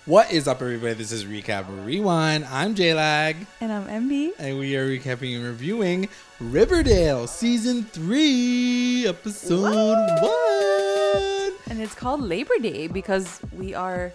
What is up, everybody? This is Recap Rewind. I'm JLAG. And I'm NB. And we are recapping and reviewing Riverdale Season 3, Episode 1. And it's called Labor Day because we are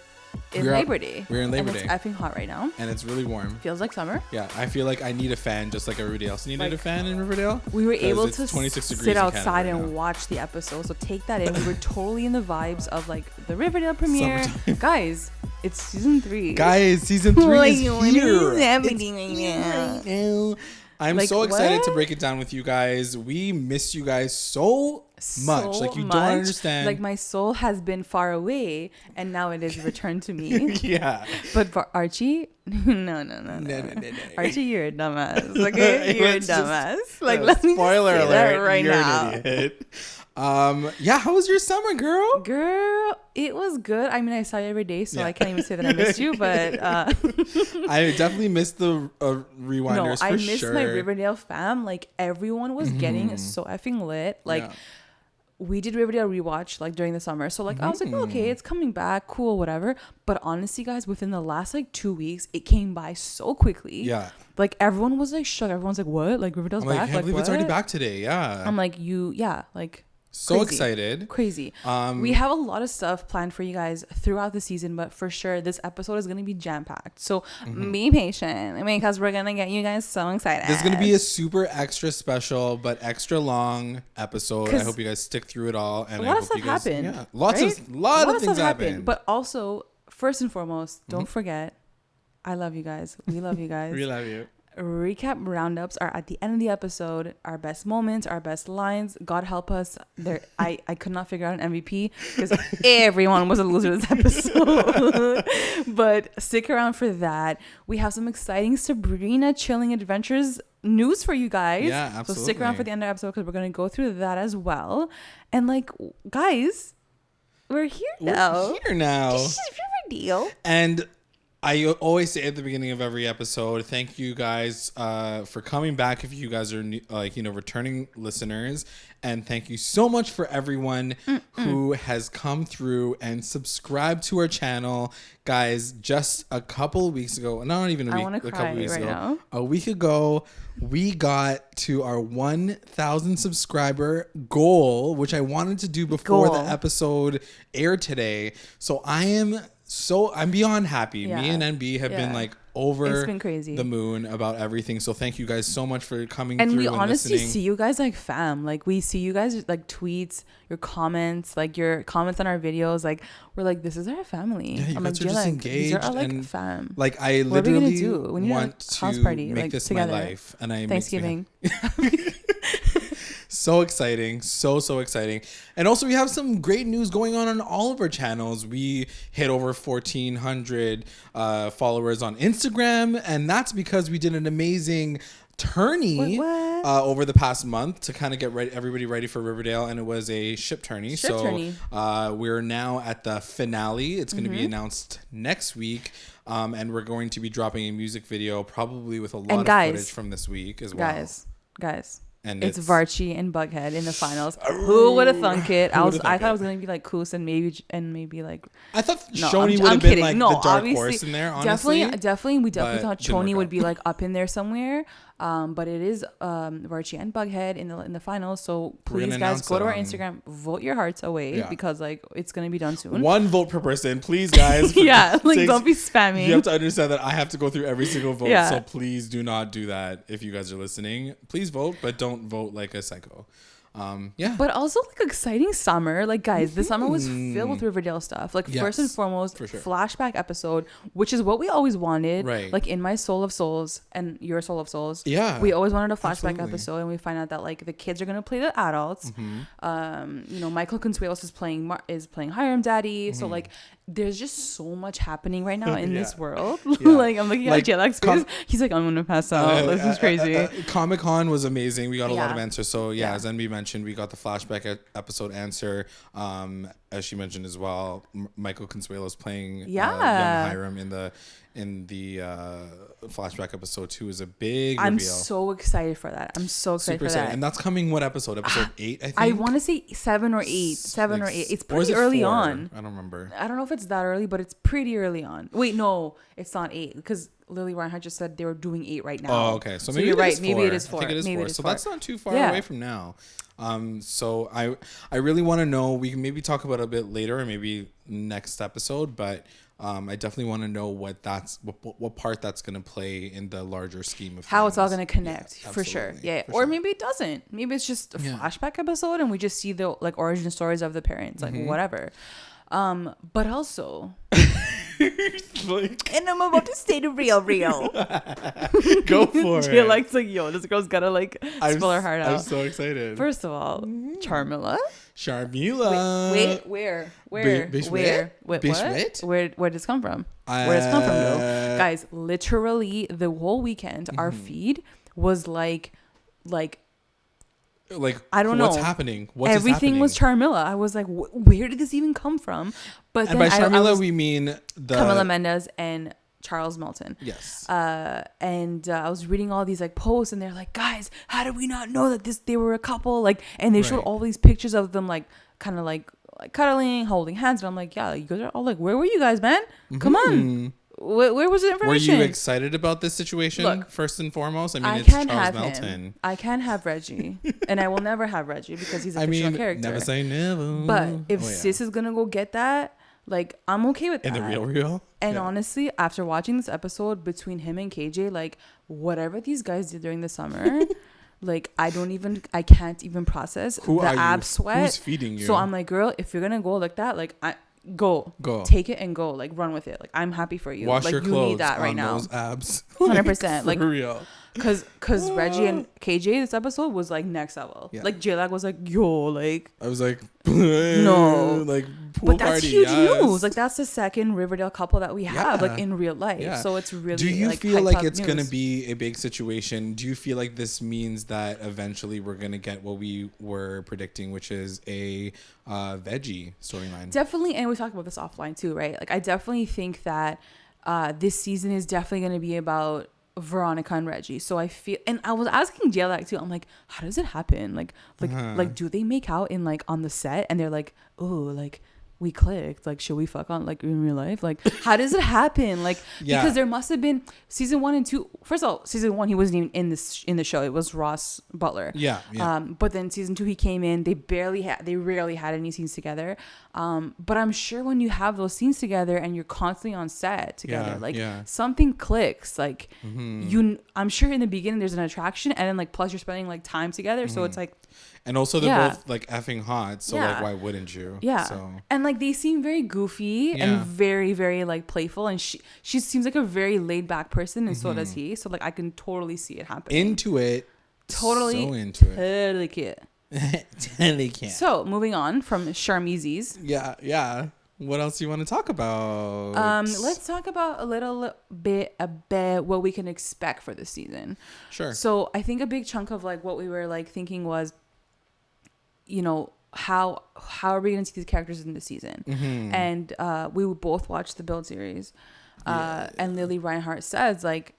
in Labor Day. We're in Labor Day. It's effing hot right now. And it's really warm. Feels like summer. Yeah, I feel like I need a fan just like everybody else needed a fan in Riverdale. We were able to sit outside and watch the episode. So take that in. We were totally in the vibes of like the Riverdale premiere. Guys, it's season 3. Guys, season 3 is here. What is happening right now? I'm so excited to break it down with you guys. We miss you guys so much. Like, you don't understand. Like, my soul has been far away and now it is returned to me. Yeah. But for Archie, no. Archie, you're a dumbass. Okay, you're a dumbass. Like, let me spoiler say alert that right you're now. An idiot. Yeah, how was your summer, girl? Girl, it was good. I mean, I saw you every day, so I can't even say that I missed you, but I definitely missed the rewinders. No, I missed my Riverdale fam. Like, everyone was getting so effing lit. Like, we did Riverdale rewatch like during the summer, so like I was like, okay, it's coming back, cool, whatever. But honestly, guys, within the last like 2 weeks, it came by so quickly. Yeah, like everyone was like shocked. Everyone's like, what? Like Riverdale's back? I can't believe it's already back today. Yeah, I'm like, like. So crazy. Excited. Crazy. We have a lot of stuff planned for you guys throughout the season, but for sure this episode is going to be jam-packed. So be patient because we're going to get you guys so excited. There's going to be a super extra special but extra long episode. I hope you guys stick through it all. And a lot of stuff happened. Yeah, lot of things happened. But also, first and foremost, don't forget, I love you guys. We love you guys. We love you. Recap roundups are at the end of the episode. Our best moments, our best lines. God help us. I could not figure out an MVP because everyone was a loser this episode. But stick around for that. We have some exciting Sabrina Chilling Adventures news for you guys. Yeah, absolutely. So stick around for the end of the episode because we're going to go through that as well. And like, guys, we're here now. This is Riverdale. And I always say at the beginning of every episode, thank you guys for coming back. If you guys are new, returning listeners, and thank you so much for everyone who has come through and subscribed to our channel, guys. Just a couple of weeks ago, not even a couple weeks ago, now. A week ago, we got to our 1,000 subscriber goal, which I wanted to do before the episode aired today. So I'm beyond happy. Yeah. Me and NB have been like over it's been crazy. The moon about everything. So thank you guys so much for coming and through we and honestly listening. see you guys like fam. Like we see you guys like tweets, your comments, like your comments on our videos. Like we're like, this is our family. Yeah, you I'm guys like, are just engaged. These are our like and fam. Like I what are we literally gonna do? We need want a house to party, make like, this together. my life. And I Thanksgiving. So exciting. So exciting. And also we have some great news going on all of our channels. We hit over 1,400 followers on Instagram. And that's because we did an amazing tourney over the past month to kind of get everybody ready for Riverdale. And it was a ship tourney. We're now at the finale. It's going to be announced next week. And we're going to be dropping a music video probably with a lot of footage from this week as well. Guys. And it's VARCHIE and BUGHEAD in the finals. Who would have thunk it? I thought it was gonna be like Koos and maybe like. I thought Shoni would have been like the dark horse in there. Honestly, definitely, we definitely thought Shoni would be like up in there somewhere. But it is VARCHIE and BUGHEAD in the finals. So please, guys, go to our Instagram, vote your hearts away because like it's gonna be done soon. 1 vote per person, please, guys. Don't be spamming. You have to understand that I have to go through every single vote. So please do not do that. If you guys are listening, please vote, but don't vote like a psycho. But also like exciting summer. Like guys, this summer was filled with Riverdale stuff. Like first and foremost, flashback episode, which is what we always wanted. Right. Like in my Soul of Souls and your Soul of Souls. Yeah. We always wanted a flashback episode, and we find out that like the kids are gonna play the adults. Michael Consuelos is playing Hiram Daddy. So like there's just so much happening right now in this world. Like I'm looking at JLAG's face. He's like, I'm gonna pass out. This is crazy. Comic-Con was amazing. We got a lot of answers. So as NB mentioned, we got the flashback episode answer as she mentioned as well, Michael Consuelo's playing young Hiram in the flashback episode 2 is a big reveal. I'm so excited for that. Super excited. And that's coming what episode? Episode 8, I think? I want to say 7 or 8. 7 or 8. It's pretty early on. I don't remember. I don't know if it's that early, but it's pretty early on. Wait, no, it's not 8 because Lily Reinhart just said they were doing 8 right now. Oh, okay. So maybe you're right. 4. Maybe it is 4. I think it is maybe 4. So that's not too far away from now. So I really want to know. We can maybe talk about it a bit later, or maybe next episode. But I definitely want to know what part that's going to play in the larger scheme of how things. It's all going to connect for sure. Yeah, or maybe it doesn't. Maybe it's just a flashback episode, and we just see the like origin stories of the parents, like whatever. But also. And I'm about to say the real. Go for it. She likes like, yo, this girl's gotta like spill her heart out. I'm so excited. First of all, Charmilla. Wait, where? Wait, what? Where did this come from? Where did this come from, though? Guys, literally the whole weekend, our feed was like I don't know what's happening. Everything was Charmilla. I was like, where did this even come from? But and by Charmilla, we mean Camila Mendes and Charles Melton. Yes. And I was reading all these like posts, and they're like, guys, how did we not know that they were a couple? Like, and they showed all these pictures of them, like kind of like cuddling, holding hands, and I'm like, yeah, you guys are all like, where were you guys, man? Come on. Where was the information? Were you excited about this situation? Look, first and foremost, I mean, it's Charles Melton. Him. I can't have Reggie, and I will never have Reggie because he's a fictional character. Never say never. But if Sis is gonna go get that, like, I'm okay with that. In the real. And honestly, after watching this episode between him and KJ, like, whatever these guys did during the summer, like, I can't even process the ab sweat. Who's feeding you? So I'm like, girl, if you're gonna go like that, like, Go. Take it and go. Like, run with it. Like, I'm happy for you. Wash like, your you clothes need that right on now. Those abs. 100%. Like, for real. Cause Reggie and KJ this episode was like next level. Yeah. Like JLAG was like, yo, like I was like, no, like pool but that's party, huge news. Like that's the second Riverdale couple that we have like in real life. Yeah. So it's really. Do you like, feel like it's gonna be a big situation? Do you feel like this means that eventually we're gonna get what we were predicting, which is a veggie storyline? Definitely, and we talked about this offline too, right? Like I definitely think that this season is definitely gonna be about Veronica and Reggie. So I feel, and I was asking JLAG too, I'm like, how does it happen? Like do they make out in like on the set? And they're like, oh, like we clicked, like should we fuck on like in real life? Like how does it happen? Like because there must have been season 1 and 2. First of all, season 1 he wasn't even in the show. It was Ross Butler. But then season 2 he came in. They rarely had any scenes together. But I'm sure when you have those scenes together and you're constantly on set together, something clicks. Like I'm sure in the beginning there's an attraction, and then like plus you're spending like time together, so it's like. And also they're both like effing hot, so like why wouldn't you? Yeah. So. And like they seem very goofy and very, very like playful, and she seems like a very laid back person, and so does he. So like I can totally see it happening. Into it. Totally. So into it. Totally cute. Totally cute. So moving on from Charmizes. Yeah. What else do you want to talk about? Let's talk about a little bit about what we can expect for this season. Sure. So I think a big chunk of like what we were like thinking was, you know, how are we going to see these characters in the season? And we would both watch the Build series. And Lily Reinhart says like,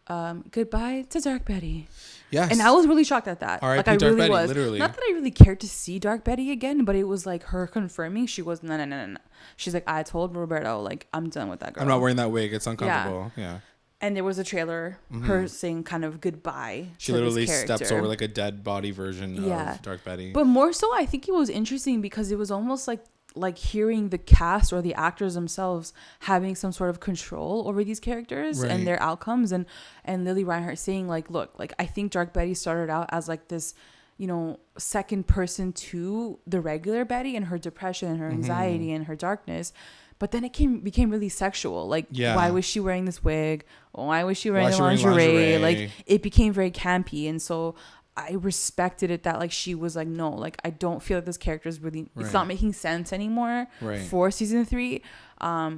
goodbye to Dark Betty. Yes. And I was really shocked at that. R.I.P. Like I Dark really Betty, was. literally. Not that I really cared to see Dark Betty again, but it was like her confirming she was no. She's like, I told Roberto, like, I'm done with that girl. I'm not wearing that wig. It's uncomfortable. Yeah. And there was a trailer, her saying kind of goodbye. She literally steps over like a dead body version of Dark Betty. But more so, I think it was interesting because it was almost like hearing the cast or the actors themselves having some sort of control over these characters and their outcomes. And Lily Reinhart saying like, look, like I think Dark Betty started out as like this, you know, second person to the regular Betty and her depression and her anxiety and her darkness. But then it became really sexual. Like, why was she wearing this wig? Why was she wearing the lingerie? Like, it became very campy. And so I respected it that, like, she was like, no, like, I don't feel that this character is really, it's not making sense anymore for season 3.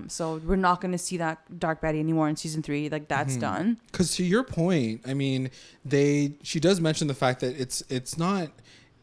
So we're not going to see that Dark Betty anymore in season 3. Like, that's done. Because to your point, I mean, she does mention the fact that it's not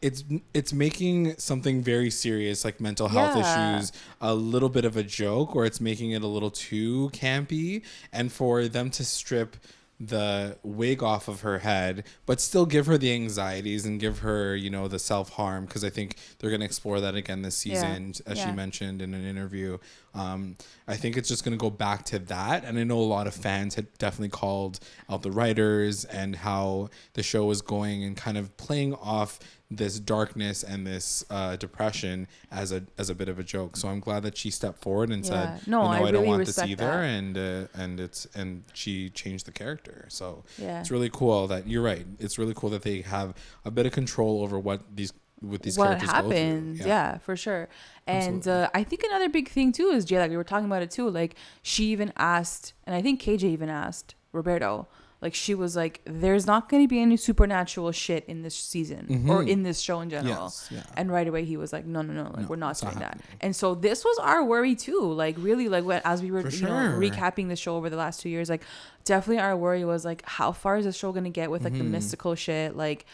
it's making something very serious like mental health issues a little bit of a joke, or it's making it a little too campy, and for them to strip the wig off of her head but still give her the anxieties and give her, you know, the self-harm, because I think they're going to explore that again this season, as she mentioned in an interview. I think it's just going to go back to that, and I know a lot of fans had definitely called out the writers and how the show was going and kind of playing off this darkness and this depression as a bit of a joke. So I'm glad that she stepped forward and said, no, I really don't want this either, and she changed the character. So it's really cool that you're right. It's really cool that they have a bit of control over what characters happens go through. Yeah, for sure. And I think another big thing too is JLAG, we were talking about it too, like she even asked, and I think KJ even asked Roberto, like she was like, there's not going to be any supernatural shit in this season or in this show in general. And right away he was like, no, like we're not saying that. And so this was our worry too, like really, like as we were recapping the show over the last 2 years, like definitely our worry was like, how far is the show going to get with like the mystical shit, like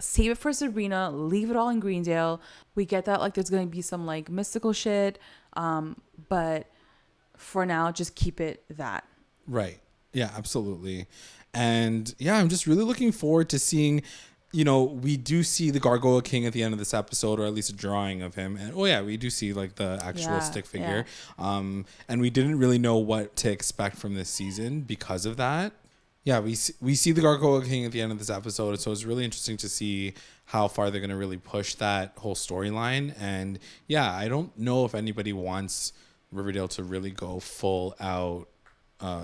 save it for Sabrina, leave it all in Greendale. We get that like there's going to be some like mystical shit, but for now just keep it that. Right. Yeah, absolutely. And yeah, I'm just really looking forward to seeing, you know, we do see the Gargoyle King at the end of this episode, or at least a drawing of him. And we do see like the actual stick figure. And we didn't really know what to expect from this season because of that. Yeah, we see the Gargoyle King at the end of this episode, so it's really interesting to see how far they're going to really push that whole storyline. And yeah, I don't know if anybody wants Riverdale to really go full out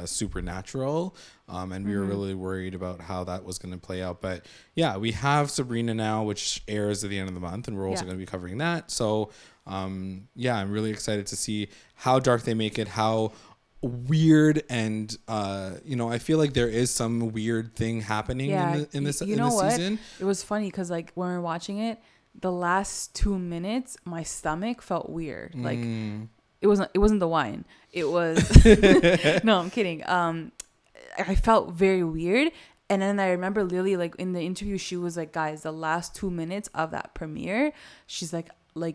supernatural, and we were really worried about how that was going to play out. But yeah, we have Sabrina now, which airs at the end of the month, and we're also going to be covering that. So I'm really excited to see how dark they make it, how weird, and I feel like there is some weird thing happening in this season. It was funny because like when we were watching it, the last 2 minutes my stomach felt weird. Like it wasn't the wine, it was no, I'm kidding. I felt very weird. And then I remember Lily, like in the interview, she was like, guys, the last 2 minutes of that premiere, she's like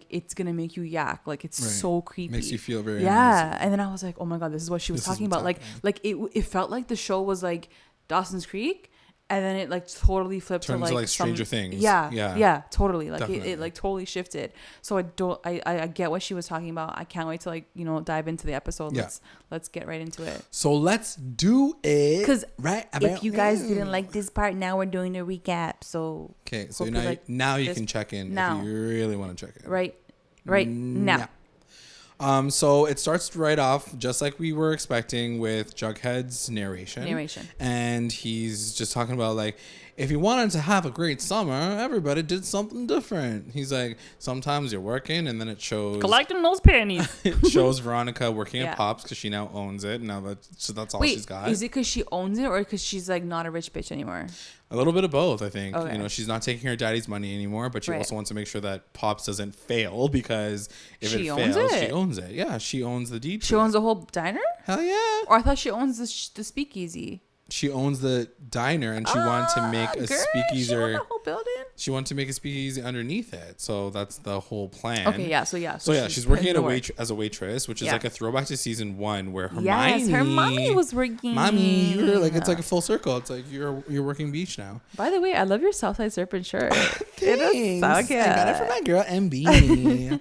it's gonna make you yak, like it's so creepy, makes you feel very uneasy. And then I was like, oh my god, this is what she was talking about. Like it felt like the show was like Dawson's Creek, and then it like totally flipped to like Stranger Things. Yeah, totally. Like it like totally shifted. So I get what she was talking about. I can't wait to like, you know, dive into the episode. Let's get right into it. So let's do it. Because if you guys didn't like this part, now we're doing a recap. So okay, so now you can check in if you really want to check in. Right now. So it starts right off just like we were expecting with Jughead's narration. And he's just talking about like, if you wanted to have a great summer, everybody did something different. He's like, sometimes you're working, and then it shows collecting those pennies. It shows Veronica working at Pops because she now owns it. Now that's all she's got. Is it because she owns it, or because she's like not a rich bitch anymore? A little bit of both, I think. Okay. You know, she's not taking her daddy's money anymore, but she also wants to make sure that Pops doesn't fail, because if it fails, she owns it. Yeah, she owns the deed. She owns the whole diner? Hell yeah. Or I thought she owns the speakeasy. She owns the diner, and she wanted to make a speakeasy. She owned the whole building? She wanted to make a speakeasy underneath it. So that's the whole plan. Okay, yeah. So she's working as a waitress, which is like a throwback to season 1 where Hermione was working. Mommy, you're like, it's like a full circle. It's like you're working beach now. By the way, I love your Southside Serpent shirt. Thanks. It is so good. I got it from my girl NBEA.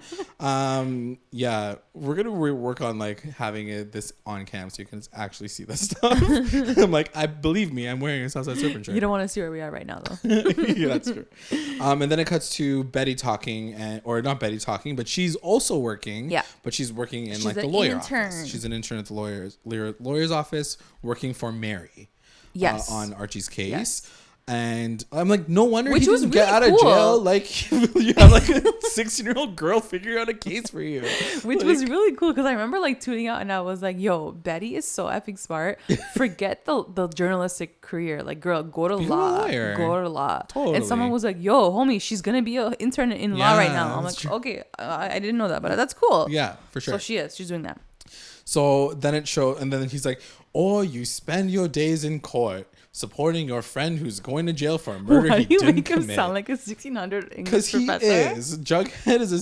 We're gonna work on like having this on cam so you can actually see this stuff. I'm like, believe me, I'm wearing a Southside Serpent shirt. You don't want to see where we are right now, though. Yeah, that's true. And then it cuts to Betty talking, or not Betty talking, but she's also working. Yeah. But she's working in like the lawyer office. She's an intern at the lawyer's office, working for Mary. Yes. On Archie's case. Yes. And I'm like, no wonder he didn't get out of jail. Like, you have like a 16-year-old girl figuring out a case for you. Which was really cool, because I remember like tuning out and I was like, yo, Betty is so effing smart. Forget the journalistic career. Like, girl, go to law. Go to law. Totally. And someone was like, yo, homie, she's going to be an intern in law right now. I'm like, okay, I didn't know that, but that's cool. Yeah, for sure. So she is. She's doing that. So then it showed, and then he's like, or you spend your days in court supporting your friend who's going to jail for a murder he didn't commit. Why do you make him sound like a 1600 English professor? Because he is. Jughead is a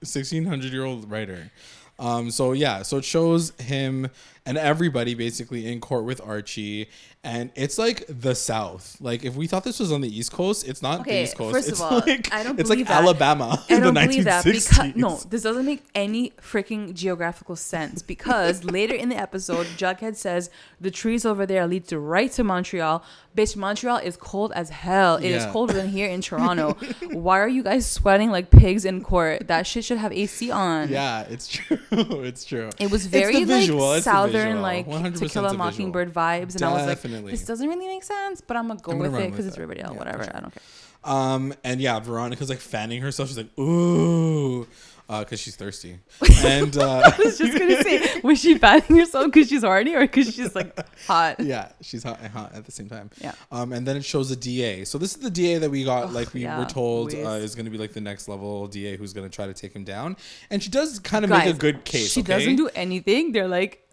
1600-year-old writer. So it shows him and everybody basically in court with Archie, and it's like the South. Like if we thought this was on the East Coast, it's not the East Coast. First it's of all, like, I don't it's believe like that. Alabama in the 1960s. Because this doesn't make any freaking geographical sense, because later in the episode, Jughead says the trees over there lead right to Montreal. Bitch, Montreal is cold as hell. It is colder than here in Toronto. Why are you guys sweating like pigs in court? That shit should have AC on. Yeah, it's true. It's true. It was very like Southern, like To Kill a Mockingbird vibes, and I was like, this doesn't really make sense, but I'm gonna go with it because it's Riverdale. Yeah, whatever, sure. I don't care. And yeah, Veronica's like fanning herself. She's like, ooh, because she's thirsty. And I was just gonna say, was she fanning herself because she's horny or because she's like hot? Yeah, she's hot and hot at the same time. Yeah. And then it shows the DA. So this is the DA that we got, we were told is going to be like the next level DA who's going to try to take him down. And she does kind of make a good case. She doesn't do anything. They're like,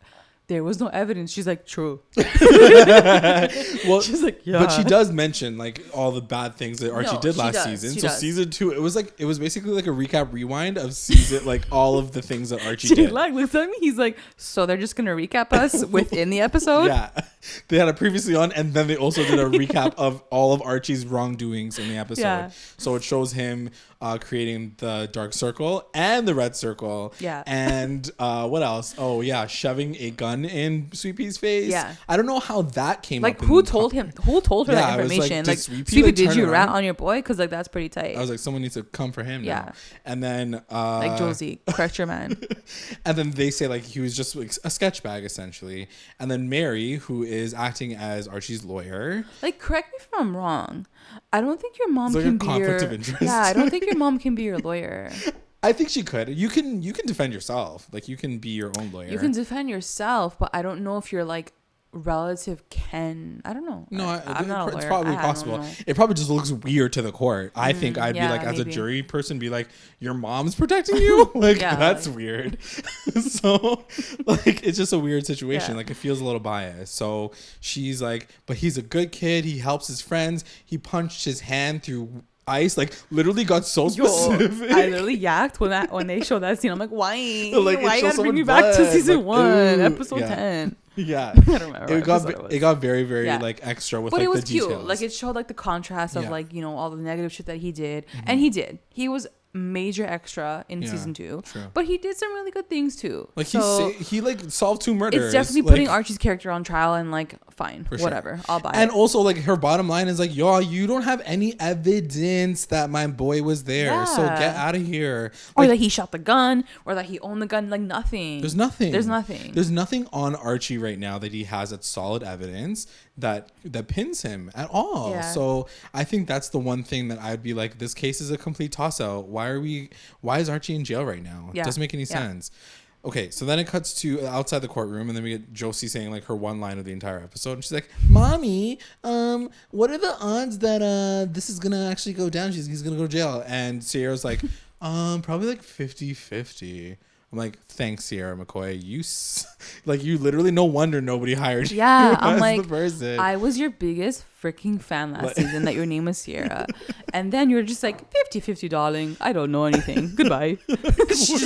there was no evidence. She's like, true. Well, she's like, yeah. But she does mention like all the bad things that Archie did last season. So season 2, it was basically like a recap rewind of season, like all of the things that Archie did. Like, looks at me. He's like, so they're just gonna recap us within the episode? Yeah, they had it previously on, and then they also did a recap of all of Archie's wrongdoings in the episode. Yeah. So it shows him creating the dark circle and the red circle. Yeah. And what else? Oh yeah, shoving a gun in Sweet Pea's face. Yeah. I don't know how that came like, up. Like who told her that information? Like Sweet did you rat on your boy? Because like that's pretty tight. I was like, someone needs to come for him now. And then like Josie, correct your man. And then they say like he was just like a sketch bag essentially. And then Mary, who is acting as Archie's lawyer. Like, correct me if I'm wrong. I don't think your mom can be your of interest. Yeah, I don't think your mom can be your lawyer. I think she could. You can defend yourself. Like you can be your own lawyer. You can defend yourself, but I don't know if your like relative can. I don't know. No, I'm not a lawyer. It's probably possible. It probably just looks weird to the court. I think I'd be like, as a jury person, be like, your mom's protecting you? Like that's weird. So like it's just a weird situation. Yeah. Like it feels a little biased. So she's like, but he's a good kid. He helps his friends. He punched his hand through ice, like literally got so specific. I literally yacked when they showed that scene. I'm like, why you gotta bring me back to season 1, episode 10? Yeah, I don't remember. It got very like extra with, but like, it was the details. Cute. Like it showed like the contrast of like, you know, all the negative shit that he did, and he was major extra in season 2, but he did some really good things too. Like he like solved 2 murders. It's definitely putting Archie's character on trial, and like fine, whatever, I'll buy it. And also like her bottom line is like, y'all, you don't have any evidence that my boy was there, so get out of here. Or that he shot the gun, or that he owned the gun. Like nothing. There's nothing on Archie right now that he has that's solid evidence that pins him at all. So I think that's the one thing that I'd be like, this case is a complete toss out. Why is Archie in jail right now? It doesn't make any sense. Okay, so then it cuts to outside the courtroom, and then we get Josie saying like her one line of the entire episode, and she's like, Mommy, what are the odds that this is gonna actually go down? He's gonna go to jail. And Sierra's like, probably like 50-50. I'm like, thanks, Sierra McCoy. You literally, no wonder nobody hired you. Yeah, I'm like, the person. I was your biggest freaking fan last season that your name was Sierra. And then you're just like, 50-50, darling. I don't know anything. Goodbye. she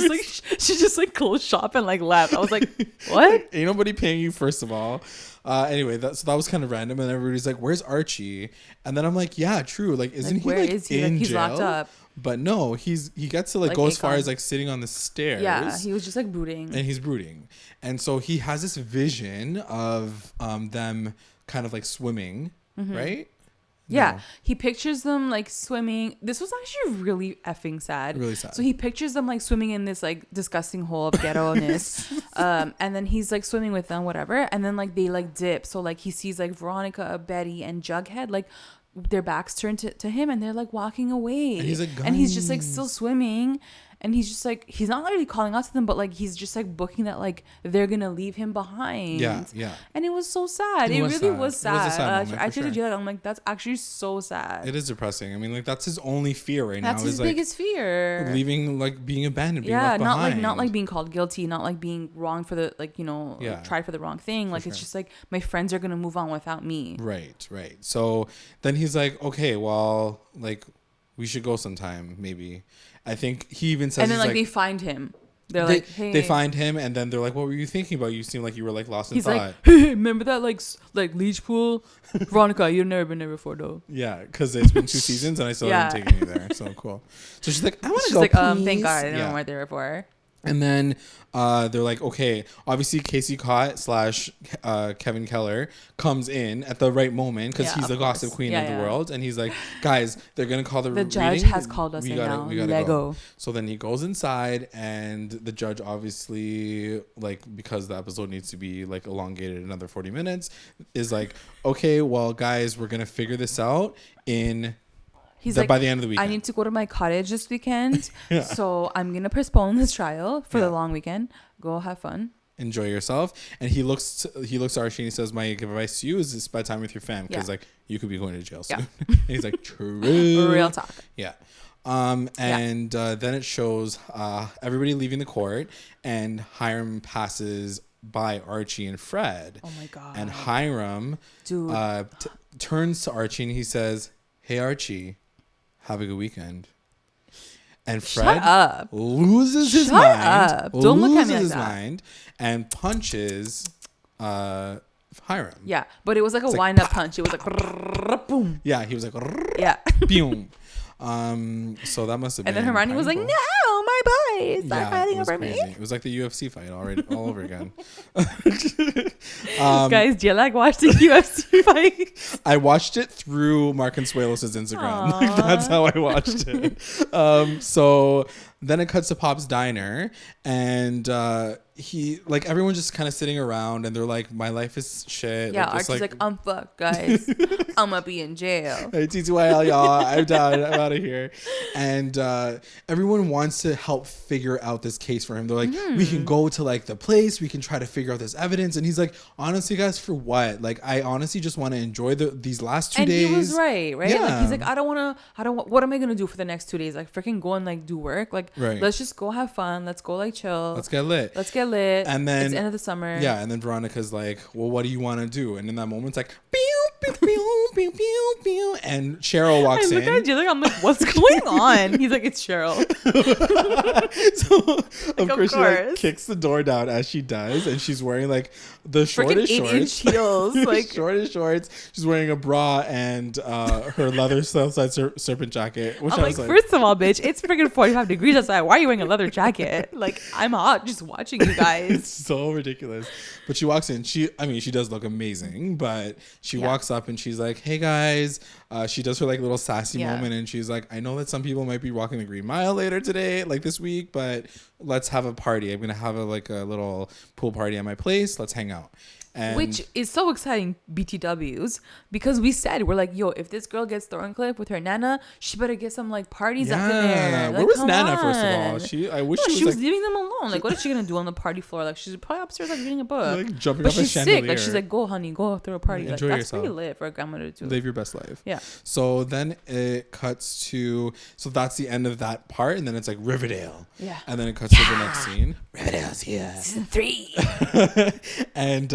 just like closed shop and like left. I was like, what? Ain't nobody paying you, first of all. Anyway, that was kind of random. And everybody's like, where's Archie? And then I'm like, yeah, true. Like, isn't he like in he's jail? Locked up. But no, he gets to like go as far as like sitting on the stairs. Yeah, he was just like brooding. And he's brooding. And so he has this vision of them kind of like swimming, right? Yeah. No. He pictures them like swimming. This was actually really effing sad. Really sad. So he pictures them like swimming in this like disgusting hole of ghetto-ness. And then he's like swimming with them, whatever. And then like they like dip. So like he sees like Veronica, Betty, and Jughead like their backs turned to him, and they're like walking away, and he's just like still swimming, and he's just like, he's not really calling out to them, but like he's just like booking that like they're gonna leave him behind. Yeah. And it was so sad. It really was sad. It was a sad moment, I told you, I'm like, that's actually so sad. It is depressing. I mean, like that's his only fear right now. That's his biggest fear. Leaving, like being abandoned, being left behind. not like being called guilty, not like being wrong for the like, you know, tried for the wrong thing. Like it's just like my friends are gonna move on without me. Right. So then he's like, okay, well, like we should go sometime, maybe. I think he even says, and then like they find him. They're like, hey. They find him, and then they're like, what were you thinking about? You seem like you were like lost in thought. He's like, hey, remember that like leech pool? Veronica, you've never been there before though. Yeah, because it's been 2 seasons and I still haven't taken you there. So cool. So she's like, I want to go, please. Thank God I never went there before. And then they're like, okay, obviously Casey Cott / Kevin Keller comes in at the right moment because he's the gossip queen of the world. And he's like, guys, they're going to call the judge has called us in now. We gotta go. So then he goes inside, and the judge obviously, like, because the episode needs to be like elongated another 40 minutes, is like, okay, well, guys, we're going to figure this out in... He's like, by the end of the weekend. I need to go to my cottage this weekend. So I'm going to postpone this trial for the long weekend. Go have fun. Enjoy yourself. And he looks at Archie and he says, my advice to you is spend time with your fam. Because like you could be going to jail soon. And he's like, true. Real talk. Yeah. Then it shows everybody leaving the court, and Hiram passes by Archie and Fred. Oh my God. And Hiram turns to Archie and he says, hey Archie, have a good weekend. And Fred loses his mind. Don't look at me like that. Mind and punches Hiram. Yeah, but it was like a wind-up punch. It was like boom. Yeah, he was like boom. So that must have been. And then Hermione was like, "No, my boy, stop fighting over me." It was like the UFC fight all over again. Guys, JLAG watched the UFC fight. I watched it through Mark Consuelos's Instagram. Like, that's how I watched it. So then it cuts to Pop's diner, and he, like, everyone's just kind of sitting around, and they're like, my life is shit. Yeah, Archie's like, I'm fucked, guys. I'm gonna be in jail. Hey, TTYL, y'all. I'm done. I'm out of here. And everyone wants to help figure out this case for him. They're like, we can go to like the place. We can try to figure out this evidence. And he's like, honestly, guys, for what? Like, I honestly just want to enjoy these last 2 days. And he was right? Yeah. Like, he's like, what am I gonna do for the next 2 days? Like, freaking go and like do work. Like, let's just go have fun. Let's go like chill. Let's get lit. And then it's the end of the summer. Yeah, and then Veronica's like, well, what do you want to do? And in that moment, it's like, pew, pew, pew, pew, pew, pew. And Cheryl walks in. I'm like, what's going on? He's like, it's Cheryl. So of course she like kicks the door down as she does, and she's wearing like the shortest shorts, 8-inch heels, like shortest shorts. She's wearing a bra and her leather Southside Serpent jacket. Which I'm like, first of all, bitch, it's freaking 45 degrees outside. Why are you wearing a leather jacket? Like, I'm hot just watching you guys. It's so ridiculous. But she walks in. She does look amazing, but she walks up and she's like, hey guys. She does her like little sassy moment, and she's like, I know that some people might be walking the Green Mile later today, like this week, but let's have a party. I'm gonna have a little pool party at my place. Let's hang out. And which is so exciting, BTWs, because we said, we're like, yo, if this girl gets Thorncliffe with her Nana, she better get some like parties up in there. Like, where was Nana, first of all? I wish she was leaving them alone. Like, what is she gonna do on the party floor? Like, she's probably upstairs like reading a book, like jumping but off a she's chandelier. sick. Like, she's like, go honey, go throw a party. Enjoy like, yourself. That's pretty lit for a grandmother to do. Live your best life. Yeah. So then it cuts to, so that's the end of that part, and then it's like Riverdale. Yeah. And then it cuts to the next scene. Riverdale's here. Season 3. And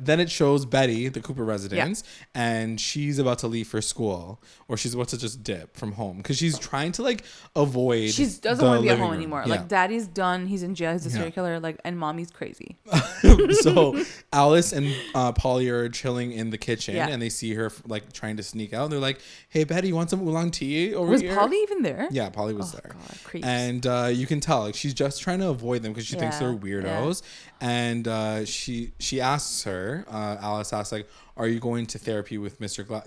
then it shows Betty, the Cooper residence, and she's about to leave for school, or she's about to just dip from home because she's trying to like avoid. She doesn't want to be at home anymore. Yeah. Like, daddy's done. He's in jail. He's a serial killer. Like, and mommy's crazy. So Alice and Polly are chilling in the kitchen, and they see her like trying to sneak out. And they're like, "Hey, Betty, you want some oolong tea over here?" Was Polly even there? Yeah, Polly was there. God, creeps. And you can tell like she's just trying to avoid them because she thinks they're weirdos. And she asks her, Alice asks, like, are you going to therapy with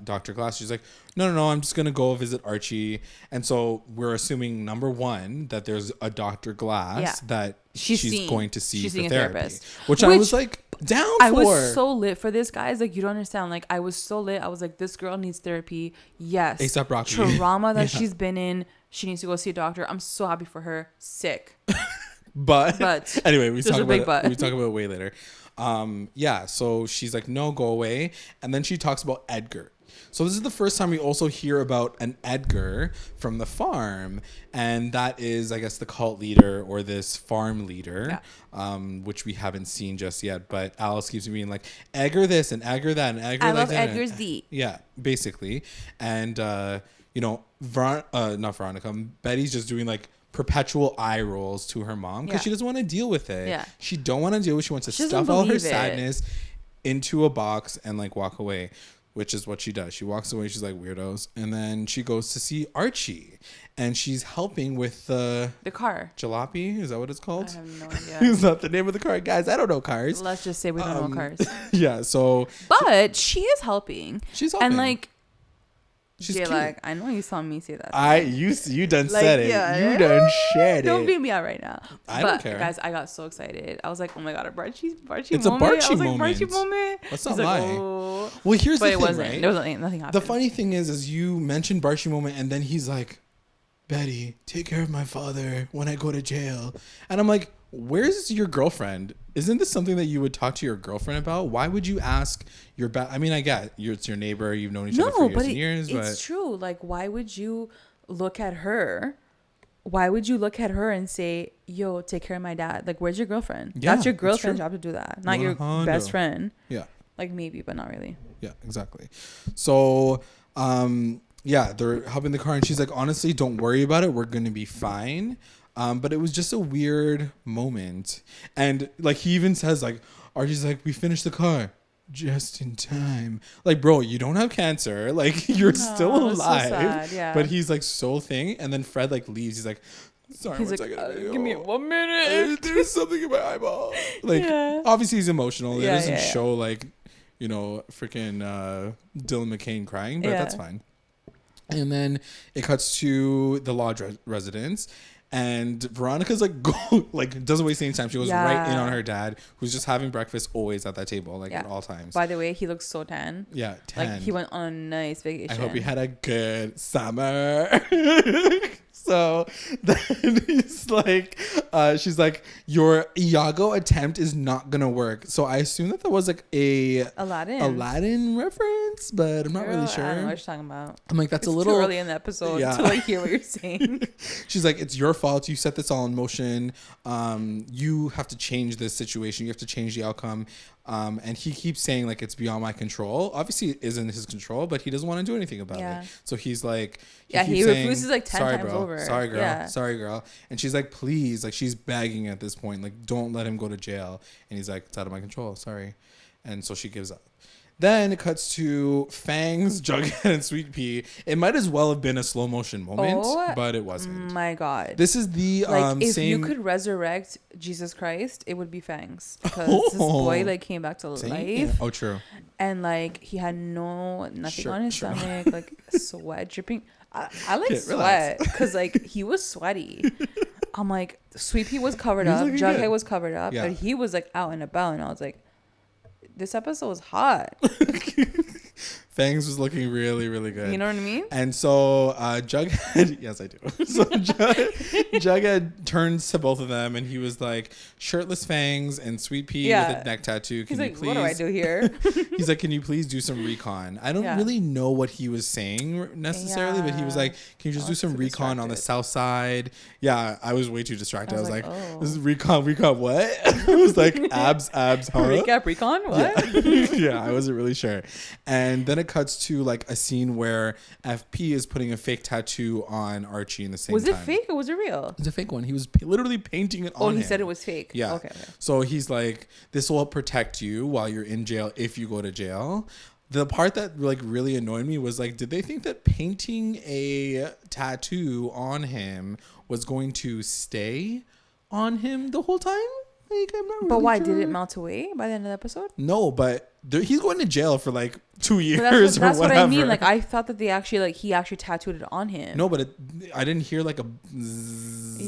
Dr. Glass? She's like, no, I'm just going to go visit Archie. And so we're assuming, number one, that there's a Dr. Glass that she's going to see for therapy. Which I was like, down for. I was so lit for this, guys. Like, you don't understand. Like, I was so lit. I was like, this girl needs therapy. Yes. A$AP Rocky. Trauma that she's been in. She needs to go see a doctor. I'm so happy for her. Sick. But anyway, we talk about it way later. Yeah, so she's like, no, go away. And then she talks about Edgar. So this is the first time we also hear about an Edgar from the farm. And that is, I guess, the cult leader or this farm leader, which we haven't seen just yet. But Alice keeps being like, Edgar this and Edgar that and Edgar I love Edgar's D. Yeah, basically. And, you know, not Veronica, Betty's just doing like perpetual eye rolls to her mom because she doesn't want to deal with it. Yeah. She don't want to deal with it. She wants to stuff all her sadness into a box and like walk away, which is what she does. She walks away. She's like, weirdos. And then she goes to see Archie and she's helping with the car. Jalopy? Is that what it's called? I have no idea. Is that the name of the car? Guys, I don't know cars. Let's just say we don't know cars. Yeah. So. But she is helping. She's helping. And like. She's JLAG, I know you saw me say that. You done like, said it. Yeah, you done said it. Don't beat me out right now. I don't care. Guys, I got so excited. I was like, oh my god, a Barchie moment. It's a Barchie moment. Barchie moment. Let's not lie. Oh. Well, here's the thing, right? There was nothing happened. The funny thing is you mentioned Barchie moment, and then he's like, Betty, take care of my father when I go to jail. And I'm like, where's your girlfriend? Isn't this something that you would talk to your girlfriend about? Why would you ask your I mean, I get it's your neighbor. You've known each other for years and years. It's true. Like, why would you look at her? Why would you look at her and say, yo, take care of my dad? Like, where's your girlfriend? Yeah, that's your girlfriend's job to do that. Not your best friend. Yeah. Like, maybe, but not really. Yeah, exactly. So, yeah, they're helping the car. And she's like, honestly, don't worry about it. We're going to be fine. But it was just a weird moment. And like he even says like, Archie's like, we finished the car just in time. Like, bro, you don't have cancer. Like you're still alive. So sad, yeah. But he's like so thing. And then Fred like leaves. He's like, sorry, he's like, give me 1 minute. There's something in my eyeball. Like obviously he's emotional. It doesn't show like, you know, freaking Dylan McCain crying, but that's fine. And then it cuts to the lodge residence. And Veronica's like, go, like doesn't waste any time. She goes right in on her dad, who's just having breakfast always at that table, like at all times. By the way, he looks so tan. Yeah, tan. Like he went on a nice vacation. I hope he had a good summer. So then he's like, she's like, your Iago attempt is not gonna work. So I assume that was like a Aladdin reference, but I'm not really sure. I don't know what you're talking about. I'm like, that's a little too early in the episode to like hear what you're saying. She's like, it's your fault. You set this all in motion. You have to change this situation. You have to change the outcome. And he keeps saying like it's beyond my control. Obviously it isn't his control, but he doesn't want to do anything about it. So he's like, he refuses like 10 times bro. over. Sorry girl. Sorry girl. And she's like, please, like she's begging at this point, like don't let him go to jail. And he's like, it's out of my control. Sorry. And so she gives up. Then it cuts to Fangs, Jughead, and Sweet Pea. It might as well have been a slow motion moment, but it wasn't. My God. This is the if you could resurrect Jesus Christ, it would be Fangs. Because this boy like came back to life. Oh, true. And like he had nothing on his stomach, like sweat dripping. I like sweat because like he was sweaty. I'm like, Sweet Pea was covered up, Jughead was covered up, but he was like out and about, and I was like, this episode was hot. Fangs was looking really, really good. You know what I mean? And so Jughead, yes, I do. So Jughead turns to both of them, and he was like, shirtless Fangs and Sweet Pea with a neck tattoo. Can you please? What do I do here? He's like, can you please do some recon? I don't really know what he was saying necessarily, but he was like, can you just do some recon on the south side? Yeah, I was way too distracted. I was like, this is recon what? I was like, abs, huh? Recap recon? What? Yeah, I wasn't really sure. And then it cuts to like a scene where FP is putting a fake tattoo on Archie in the same time. Was it fake or was it real? It's a fake one. He was literally painting it on him. Oh, he said it was fake. Yeah. Okay. So he's like, this will protect you while you're in jail if you go to jail. The part that like really annoyed me was like, did they think that painting a tattoo on him was going to stay on him the whole time? Like, I'm not really but why sure. Did it melt away by the end of the episode? No, but he's going to jail for like 2 years that's what I mean. Like I thought that he actually tattooed it on him. No, but I didn't hear like a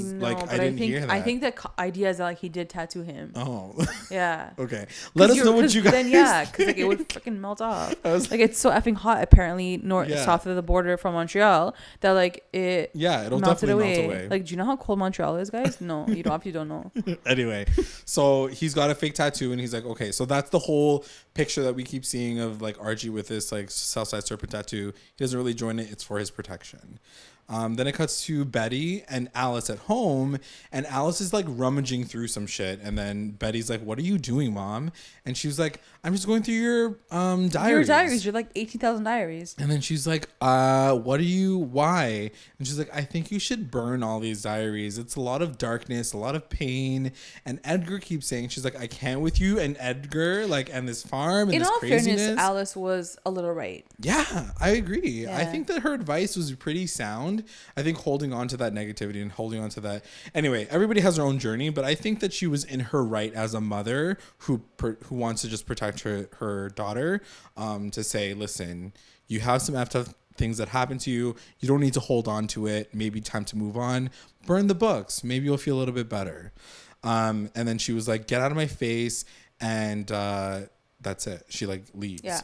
like I didn't hear that. I think the idea is that like he did tattoo him. Oh. Yeah. Okay. Let us know what you guys. Then because like it would freaking melt off. Like it's so effing hot apparently south of the border from Montreal that like it. Yeah, it'll definitely melt away. Like, do you know how cold Montreal is, guys? No, you don't. If you don't know. Anyway, so he's got a fake tattoo, and he's like, okay, so that's the whole picture that we keep seeing of like Archie with this like Southside Serpent tattoo. He doesn't really join it. It's for his protection. Then it cuts to Betty and Alice at home, and Alice is like rummaging through some shit, and then Betty's like, "What are you doing, Mom?" And she's like, "I'm just going through your diaries." Your diaries, you're like 18,000 diaries. And then she's like, why? And she's like, "I think you should burn all these diaries. It's a lot of darkness, a lot of pain." And Edgar keeps saying, she's like, "I can't with you and Edgar, like, and this farm and this craziness." In all fairness, Alice was a little right. Yeah, I agree. Yeah. I think that her advice was pretty sound. I think holding on to that negativity and holding on to that. Anyway, everybody has their own journey, but I think that she was in her right as a mother who wants to just protect her daughter, to say, listen, you have some effed up things that happen to you. You don't need to hold on to it. Maybe time to move on. Burn the books. Maybe you'll feel a little bit better. And then she was like, "Get out of my face." And that's it. She like leaves. Yeah.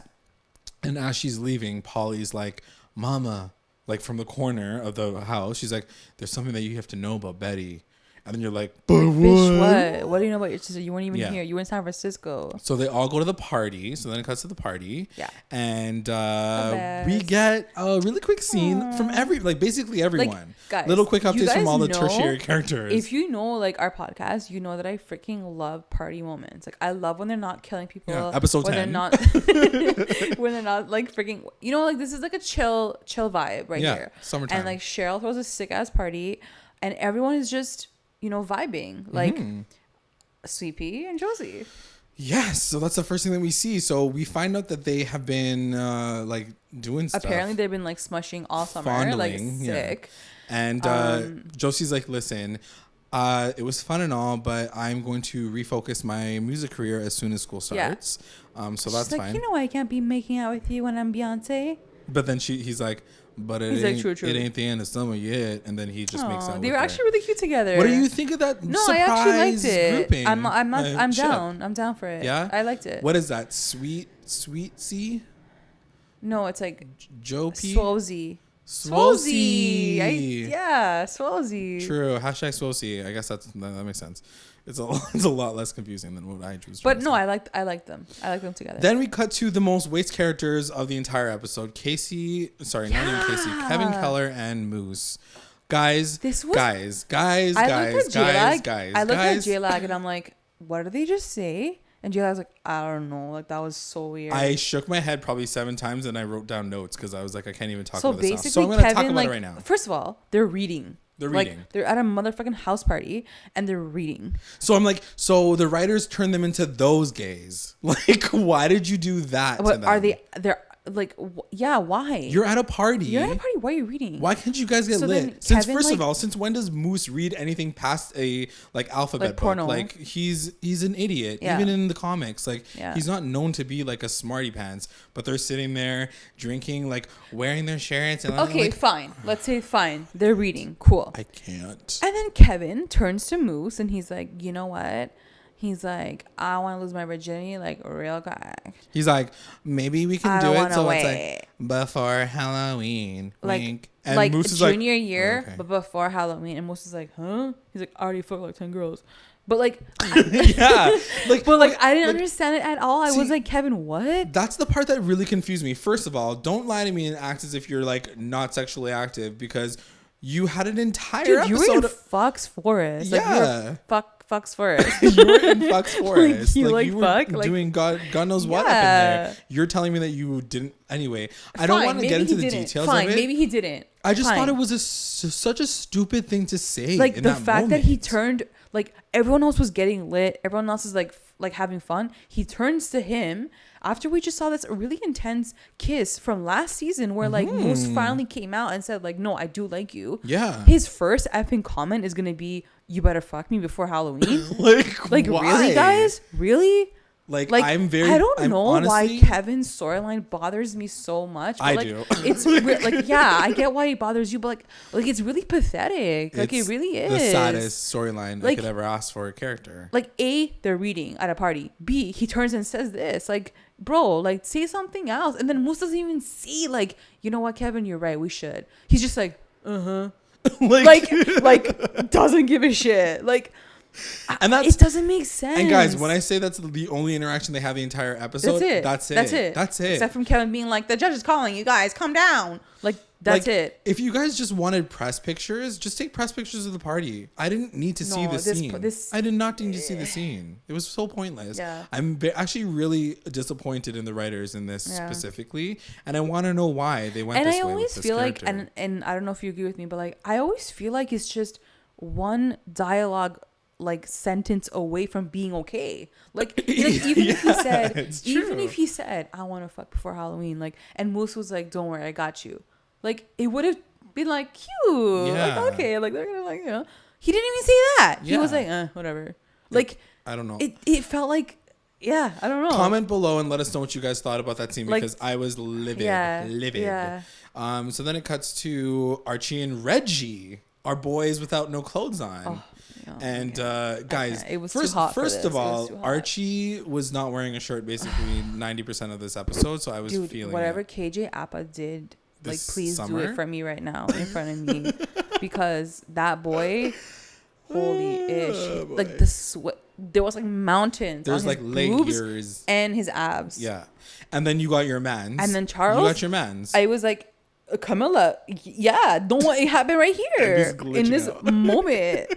And as she's leaving, Polly's like, "Mama," like from the corner of the house, she's like, "There's something that you have to know about Betty." And then you're like, "But what? What do you know about your sister? You weren't even here. You were in San Francisco." So they all go to the party. So then it cuts to the party. Yeah. And we get a really quick scene from basically everyone. Like, guys, little quick updates from all the tertiary characters. If you know like our podcast, you know that I freaking love party moments. Like I love when they're not killing people. Yeah, episode 10. They're not when they're not like freaking, like this is like a chill vibe right here. Summertime. And like Cheryl throws a sick ass party and everyone is just vibing like Sweet Pea and Josie. Yes, so that's the first thing that we see. So we find out that they have been like doing stuff. Apparently they've been like smushing all summer, fondling, like sick. Yeah. And Josie's like, "Listen, it was fun and all, but I'm going to refocus my music career as soon as school starts." Yeah. So that's fine. Like, I can't be making out with you when I'm Beyonce. But then he's like, "But it ain't the end of summer yet," and then he just makes out. They were actually really cute together. What do you think of that? No, I actually liked it. Grouping? I'm down. I'm down for it. Yeah, I liked it. What is that? Sweet C? No, it's like Joe P. Swolzy. Swolzy. Swolzy. True. Hashtag Swolzy. I guess that makes sense. It's a lot less confusing than what I was. But no, I like them. I like them together. Then we cut to the most waste characters of the entire episode. Not even Casey. Kevin Keller and Moose. Guys. I looked at JLAG and I'm like, what did they just say? And JLAG's like, I don't know. Like, that was so weird. I shook my head probably 7 times and I wrote down notes because I was like, I can't even talk about this now. So I'm going to talk about it right now. First of all, they're reading. Like, they're at a motherfucking house party and they're reading. So I'm like, so the writers turned them into those gays. Like, why did you do that to them? They're like, why? You're at a party. Why are you reading? Why can't you guys get lit? Since when does Moose read anything past a alphabet book? Porno. Like he's an idiot. Yeah. Even in the comics, he's not known to be like a smarty pants. But they're sitting there drinking, like wearing their shirts. And fine. Let's say fine. They're reading. Cool. I can't. And then Kevin turns to Moose and he's like, "You know what?" He's like, "I want to lose my virginity, like real quick." He's like, "Maybe we can do it so it's like before Halloween." Wink. And like Moose is junior year, but before Halloween. And Moose is like, "Huh?" He's like, "I already fucked like 10 girls." But I didn't understand it at all. I was like, Kevin, what? That's the part that really confused me. First of all, don't lie to me and act as if you're like not sexually active because you had an entire episode. You were in Fox Forest. Yeah. Fox Forest. You were in Fox Forest. you were doing God knows what up in there. You're telling me that you didn't. Anyway, I don't want to get into the details of it. Maybe he didn't. I just thought it was such a stupid thing to say. Like the fact that he turned, like everyone else was getting lit. Everyone else is like having fun. He turns to him after we just saw this really intense kiss from last season where like Moose finally came out and said like, "No, I do like you." Yeah. His first effing comment is going to be, "You better fuck me before Halloween." like why? Really, guys? Really? Like I don't know honestly, why Kevin's storyline bothers me so much. But I do. It's like, yeah, I get why he bothers you, but like it's really pathetic. Like it really is. The saddest storyline I could ever ask for a character. Like A, they're reading at a party. B, he turns and says this. Like, bro, like say something else. And then Moose doesn't even see, like, you know what, Kevin, you're right, we should. He's just like, like doesn't give a shit. Like, and it doesn't make sense. And guys, when I say that's the only interaction they have the entire episode, that's it. Except from Kevin being like, the judge is calling you guys, calm down. Like, that's it. If you guys just wanted press pictures, just take press pictures of the party. I didn't need to see the scene. I did not need to see the scene. It was so pointless. Yeah. I'm actually really disappointed in the writers in this specifically, and I want to know why they went this way. And I always feel like, and I don't know if you agree with me, but like I always feel like it's just one dialogue like sentence away from being okay. Like even if he said I want to fuck before Halloween, like, and Moose was like, don't worry, I got you. Like, it would have been like cute. Yeah. Like, okay, like they're gonna, like, you know. He didn't even say that. He was like, whatever. Like, I don't know. It felt like, I don't know. Comment below and let us know what you guys thought about that scene, because I was livid. Yeah. So then it cuts to Archie and Reggie, our boys without no clothes on. Oh. And guys, it was first of all, Archie was not wearing a shirt basically 90% of this episode, so I was feeling whatever KJ Appa did. Like, please do it for me right now in front of me, because that boy, holy ish, like the sweat. There was like mountains. There's like layers and his abs. Yeah, and then you got your mans. And then Charles, you got your mans. I was like, Camilla, don't want it happen right here in this moment.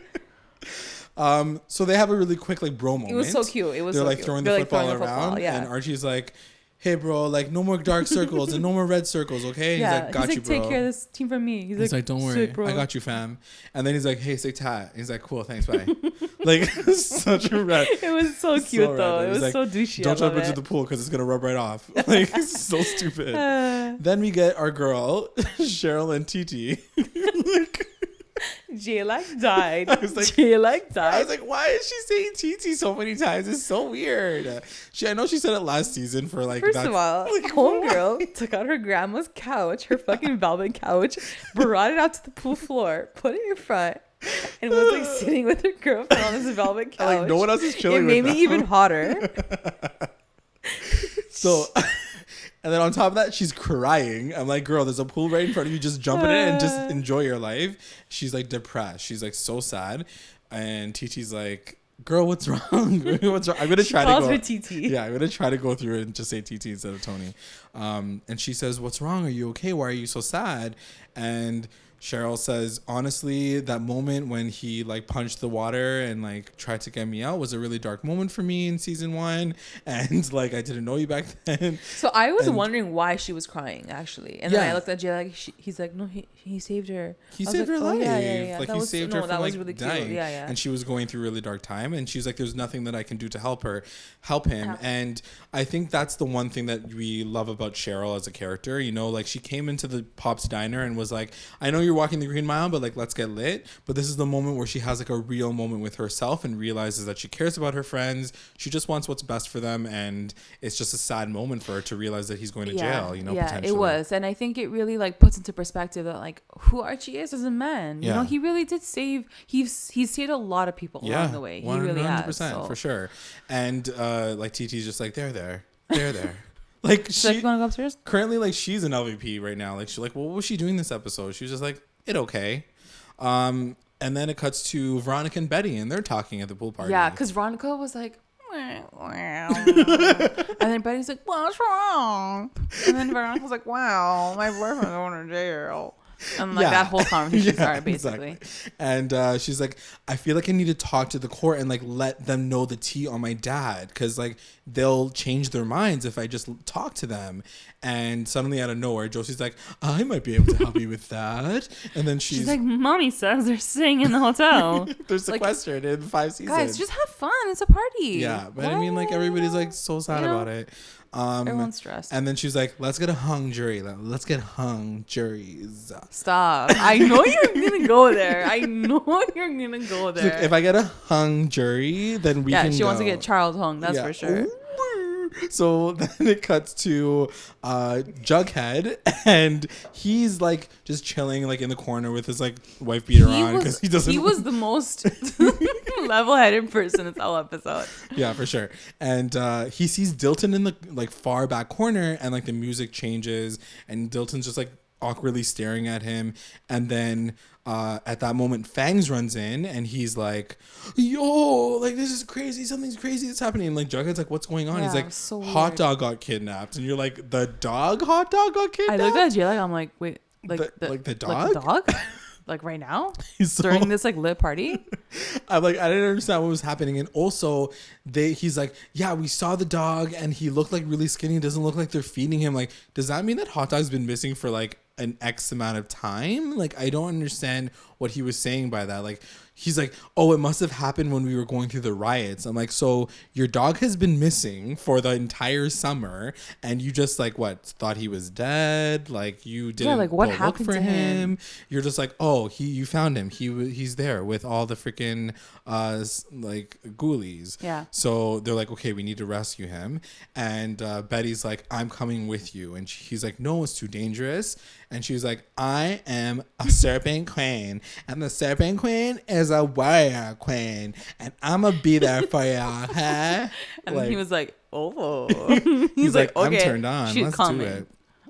So they have a really quick like bro moment. It was so cute. They're like throwing the football around, and Archie's like, hey bro, like no more dark circles and no more red circles, okay? Yeah. He's like, got you, bro. Take care of this team from me. He's like, don't worry, I got you, fam. And then he's like, hey, say tat. He's like, cool, thanks, bye. Like, such a red. It was so cute though. It was like, so douchey. Don't jump into the pool because it's gonna rub right off. Like, so stupid. Then we get our girl Cheryl and Titi. Like, JLAG died. JLAG died. I was like, why is she saying TT so many times? It's so weird. I know she said it last season for like. First of all, like, homegirl took out her grandma's couch, her fucking velvet couch, brought it out to the pool floor, put it in front, and was like sitting with her girlfriend on this velvet couch. Like no one else is chilling. It made me even hotter. So. And then on top of that, she's crying. I'm like, girl, there's a pool right in front of you. Just jump in it and just enjoy your life. She's like depressed. She's like so sad. And TT's like, girl, what's wrong? What's wrong? I'm going to try to go. Her TT. Yeah, I'm going to try to go through it and just say TT instead of Tony. And she says, what's wrong? Are you okay? Why are you so sad? And Cheryl says, honestly, that moment when he like punched the water and like tried to get me out was a really dark moment for me in season 1. And like, I didn't know you back then. So I was wondering why she was crying actually. And then I looked at Jay, like he's like, no, he saved her. He saved her life. Yeah. Like that he saved her from that like was really dying. Cute. Yeah. And she was going through a really dark time. And she's like, there's nothing that I can do to help him. Yeah. And I think that's the one thing that we love about Cheryl as a character. You know, like she came into the Pop's diner and was like, I know you're walking the Green Mile, but like let's get lit. But this is the moment where she has like a real moment with herself and realizes that she cares about her friends. She just wants what's best for them, and it's just a sad moment for her to realize that he's going to jail, you know. Potentially. It was. And I think it really like puts into perspective that like who Archie is as a man. You know, he really did save. He's saved a lot of people along the way. He really has, for sure. And like TT's just like they're there. Like she's like, you want to go upstairs? Currently, like she's an LVP right now. Like she's like, well, what was she doing this episode? She was just like, it okay. And then it cuts to Veronica and Betty, and they're talking at the pool party. Yeah, because Veronica was like, and then Betty's like, what's wrong? And then Veronica was like, wow, my boyfriend's going to jail. And like that whole conversation started basically. Exactly. And she's like, I feel like I need to talk to the court and like let them know the tea on my dad, because like they'll change their minds if I just talk to them. And suddenly out of nowhere, Josie's like, I might be able to help you with that. And then she's like, Mommy says they're staying in the hotel. They're sequestered in 5 seasons. Guys, just have fun. It's a party. Yeah, but I mean, like everybody's like so sad about it. Everyone's stressed. And then she's like, let's get a hung jury. Let's get hung juries. Stop. I know you're going to go there. I know you're going to go there. Like, if I get a hung jury, then we can she wants to get Charles hung. That's for sure. So then it cuts to Jughead, and he's like just chilling like in the corner with his like wife beater on because he doesn't. He was the most level-headed person this whole episode. Yeah, for sure. And he sees Dilton in the like far back corner, and like the music changes, and Dilton's just like awkwardly staring at him, and then at that moment Fangs runs in and he's like, yo, like this is crazy, something's crazy that's happening, and like Jughead's like, what's going on? He's like, so Hot Dog got kidnapped, and you're like, the dog Hot Dog got kidnapped? I looked at JLAG, I'm like, wait, the dog? Like the dog? Like right now? During this like lit party? I'm like, I didn't understand what was happening. And also he's like, yeah, we saw the dog and he looked like really skinny. It doesn't look like they're feeding him. Like, does that mean that Hot Dog's been missing for like an X amount of time? Like, I don't understand what he was saying by that. Like, he's like, oh, it must have happened when we were going through the riots. I'm like, so your dog has been missing for the entire summer and you just like what, thought he was dead? Like, you didn't like what go happened look for to him? You're just like, oh, you found him. He's there with all the freaking like ghoulies. Yeah. So they're like, okay, we need to rescue him. And Betty's like, I'm coming with you. And he's like, no, it's too dangerous. And she's like, I am a serpent queen, and the serpent queen is a warrior queen, and I'm gonna be there for y'all, huh? And like, he was like, oh. he's like, okay, I'm turned on. She's Let's coming. do it.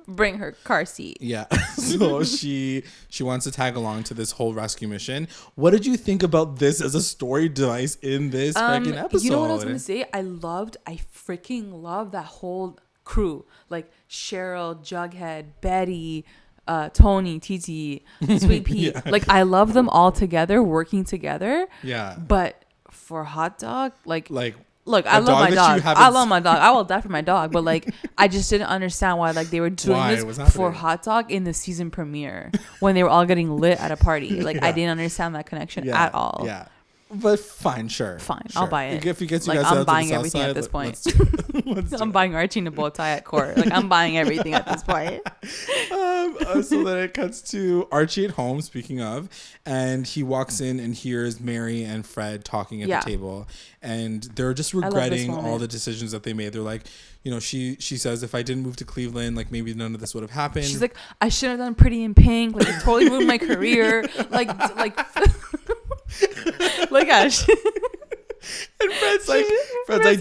Bring her car seat. Yeah. So she wants to tag along to this whole rescue mission. What did you think about this as a story device in this freaking episode? You know what I was gonna say? I freaking loved that whole crew. Like Cheryl, Jughead, Betty, Tony, TT, Sweet Pea. Yeah. Like I love them all together, working together. Yeah. But for Hot Dog, like look, I love my dog. I love my dog. I will die for my dog. But like, I just didn't understand why like they were doing this for Hot Dog in the season premiere when they were all getting lit at a party. Like I didn't understand that connection at all. Yeah. But fine, sure. I'll buy it. If he gets you like, guys I'm out buying to the everything side, at this point. I'm buying Archie in a bow tie at court. Like I'm buying everything at this point. So then it cuts to Archie at home, speaking of, and he walks in and hears Mary and Fred talking at the table, and they're just regretting all the decisions that they made. They're like, you know, she says, if I didn't move to Cleveland, like maybe none of this would have happened. She's like, I should have done Pretty in Pink. Like it totally ruined my career. like Ash. And Fred's like,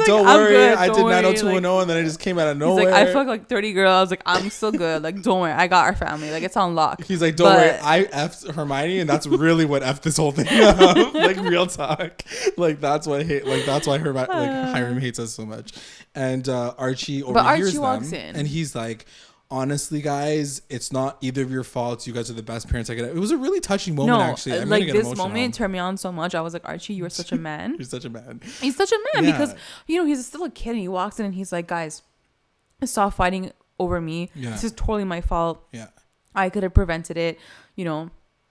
don't worry, I did 90210 and then I just came out of nowhere. He's like, I fucked like 30 girls. I was like, I'm still good. Like, don't worry, I got our family. Like, it's on lock. He's like, don't worry, I effed Hermione, and that's really what effed this whole thing up. Like, real talk. Like, that's why Hiram hates us so much. And Archie overhears them, walks in, and he's like, honestly, guys, it's not either of your faults. You guys are the best parents I could have. It was a really touching moment, actually. I'm like, this moment turned me on so much. I was like, Archie, you are such a man. You're such a man. He's such a man because, you know, he's still a kid and he walks in and he's like, guys, stop fighting over me. Yeah. This is totally my fault. Yeah. I could have prevented it, you know.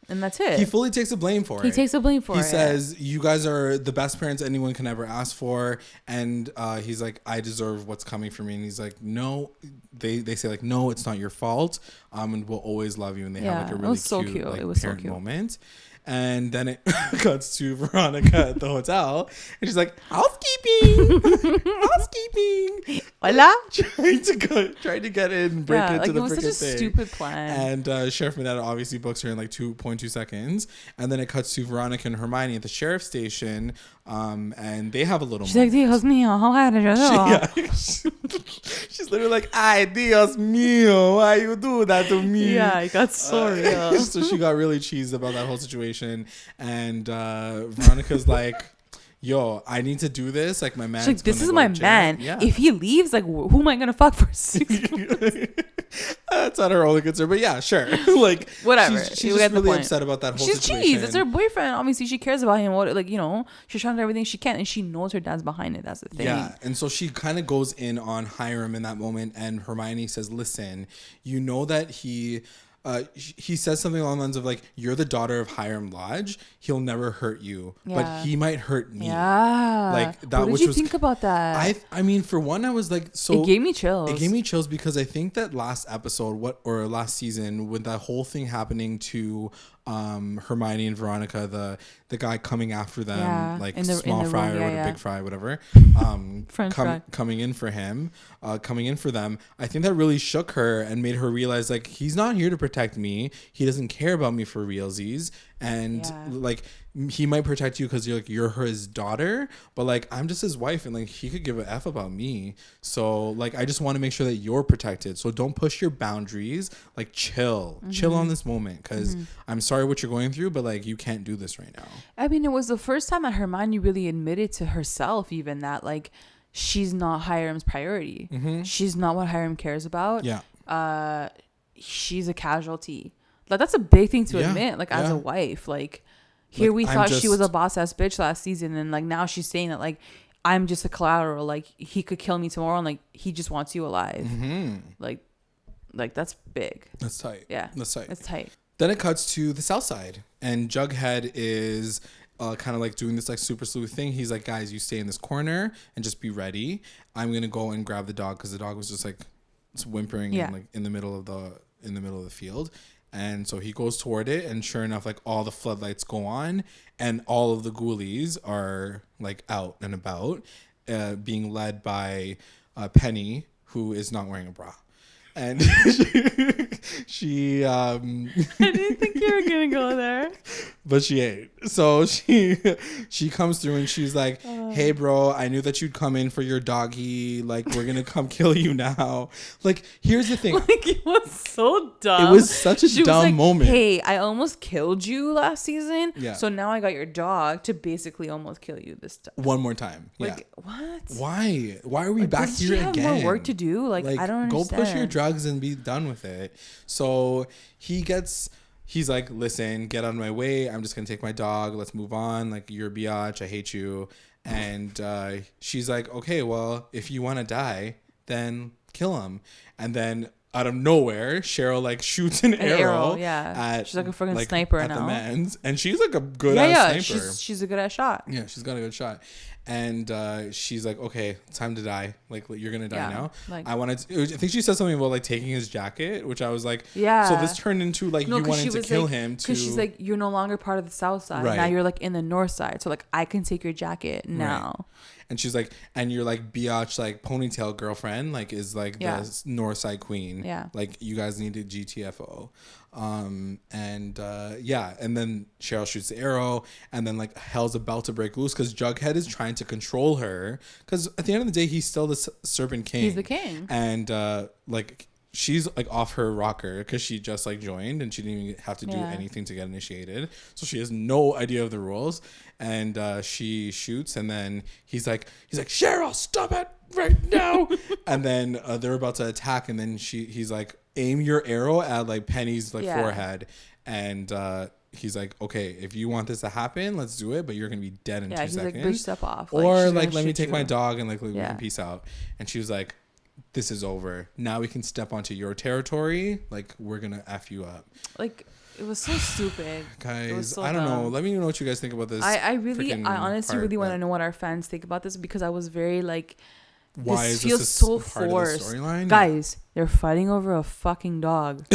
And that's it. He fully takes the blame for it. He takes the blame for it. He says, you guys are the best parents anyone can ever ask for. And he's like, I deserve what's coming for me. And he's like, no. They say like, no, it's not your fault. And we'll always love you. And they have like a really cute like parent moment. And then it cuts to Veronica at the hotel, and she's like, housekeeping. Hola. Trying to get in, break into the freaking thing. It was such a stupid plan. And Sheriff Minetta obviously books her in like 2.2 seconds, and then it cuts to Veronica and Hermione at the sheriff's station, and they have a little. She's like, Dios mío, how had she's literally like, ay, Dios mío, why you do that to me? Yeah, it got so real. So she got really cheesed about that whole situation. And Veronica's like, yo, I need to do this. Like, my man. Like, this is my man. Yeah. If he leaves, like, who am I gonna fuck for 6 months? That's not her only concern, but yeah, sure. Like, whatever. She's just really upset about that whole situation. She's cheese. It's her boyfriend. Obviously, she cares about him. What, like, you know, she's trying to do everything she can, and she knows her dad's behind it. That's the thing. Yeah, and so she kind of goes in on Hiram in that moment, and Hermione says, "Listen, you know that he says something along the lines of like, you're the daughter of Hiram Lodge. He'll never hurt you, but he might hurt me." Yeah. Like that. What did you think about that? I mean, for one, I was like, so it gave me chills. It gave me chills because I think that last episode, last season, with that whole thing happening to Hermione and Veronica, the guy coming after them, like small fry or big fry, whatever, coming in for him, coming in for them. I think that really shook her and made her realize like he's not here to protect me. He doesn't care about me for realsies, and like he might protect you because you're his daughter, but like I'm just his wife, and like he could give a F about me. So like I just want to make sure that you're protected. So don't push your boundaries. Like chill on this moment, because I'm sorry what you're going through, but like you can't do this right now. I mean, it was the first time that Hermione really admitted to herself even that like she's not Hiram's priority. She's not what Hiram cares about. She's a casualty. Like that's a big thing to admit, like as a wife. Like here we thought she was a boss ass bitch last season, and like now she's saying that like I'm just a collateral, like he could kill me tomorrow, and like he just wants you alive. Like that's big. That's tight. Yeah, that's tight. It's tight. Then it cuts to the south side, and Jughead is kind of like doing this like super sleuth thing. He's like, guys, you stay in this corner and just be ready. I'm gonna go and grab the dog, because the dog was just like whimpering and, like in the middle of the field. And so he goes toward it, and sure enough, like all the floodlights go on, and all of the ghoulies are like out and about, being led by Penny, who is not wearing a bra. And she I didn't think you were gonna go there, but she ain't. So she comes through, and she's like, hey bro, I knew that you'd come in for your doggy, like we're gonna come kill you now. Like here's the thing, like it was so dumb. It was such a dumb moment. Hey, I almost killed you last season, yeah, so now I got your dog to basically almost kill you this time. One more time. Like what? Why are we back does here she have again? More work to do? Like I don't understand. Go push your drugs and be done with it. So he's like, listen, get out of my way. I'm just gonna take my dog. Let's move on. Like you're a biatch. I hate you. And she's like, okay, well, if you want to die, then kill him. And then out of nowhere, Cheryl like shoots an arrow at, she's like a freaking sniper at now. The man's, and she's like a good ass sniper. She's a good ass shot. Yeah, she's got a good shot. And she's like, okay, time to die. Like you're gonna die now. Like, I think she said something about like taking his jacket, which I was like, yeah. So this turned into like you wanted to kill him because she's like, you're no longer part of the south side. Right. Now you're like in the north side. So like I can take your jacket now. Right. And she's like, and you're like biatch, like ponytail girlfriend, like is like the north side queen. Yeah. Like you guys need to GTFO. And then Cheryl shoots the arrow, and then like hell's about to break loose because Jughead is trying to control her, because at the end of the day he's still the Serpent King. He's the king. And like she's like off her rocker because she just like joined, and she didn't even have to do anything to get initiated, so she has no idea of the rules. And she shoots, and then he's like Cheryl, stop it right now. And then they're about to attack, and then he's like, aim your arrow at like Penny's like forehead. And he's like, okay, if you want this to happen, let's do it, but you're gonna be dead in 2 seconds. Like, bitch, step off. Or like let me take my dog and like we can peace out. And she was like, this is over. Now we can step onto your territory. Like we're gonna F you up. Like it was so stupid. Guys, so I don't know. Let me know what you guys think about this. I honestly really want to know what our fans think about this, because I was very like, why this is feels this so part forced. Of the storyline? Guys, they're fighting over a fucking dog.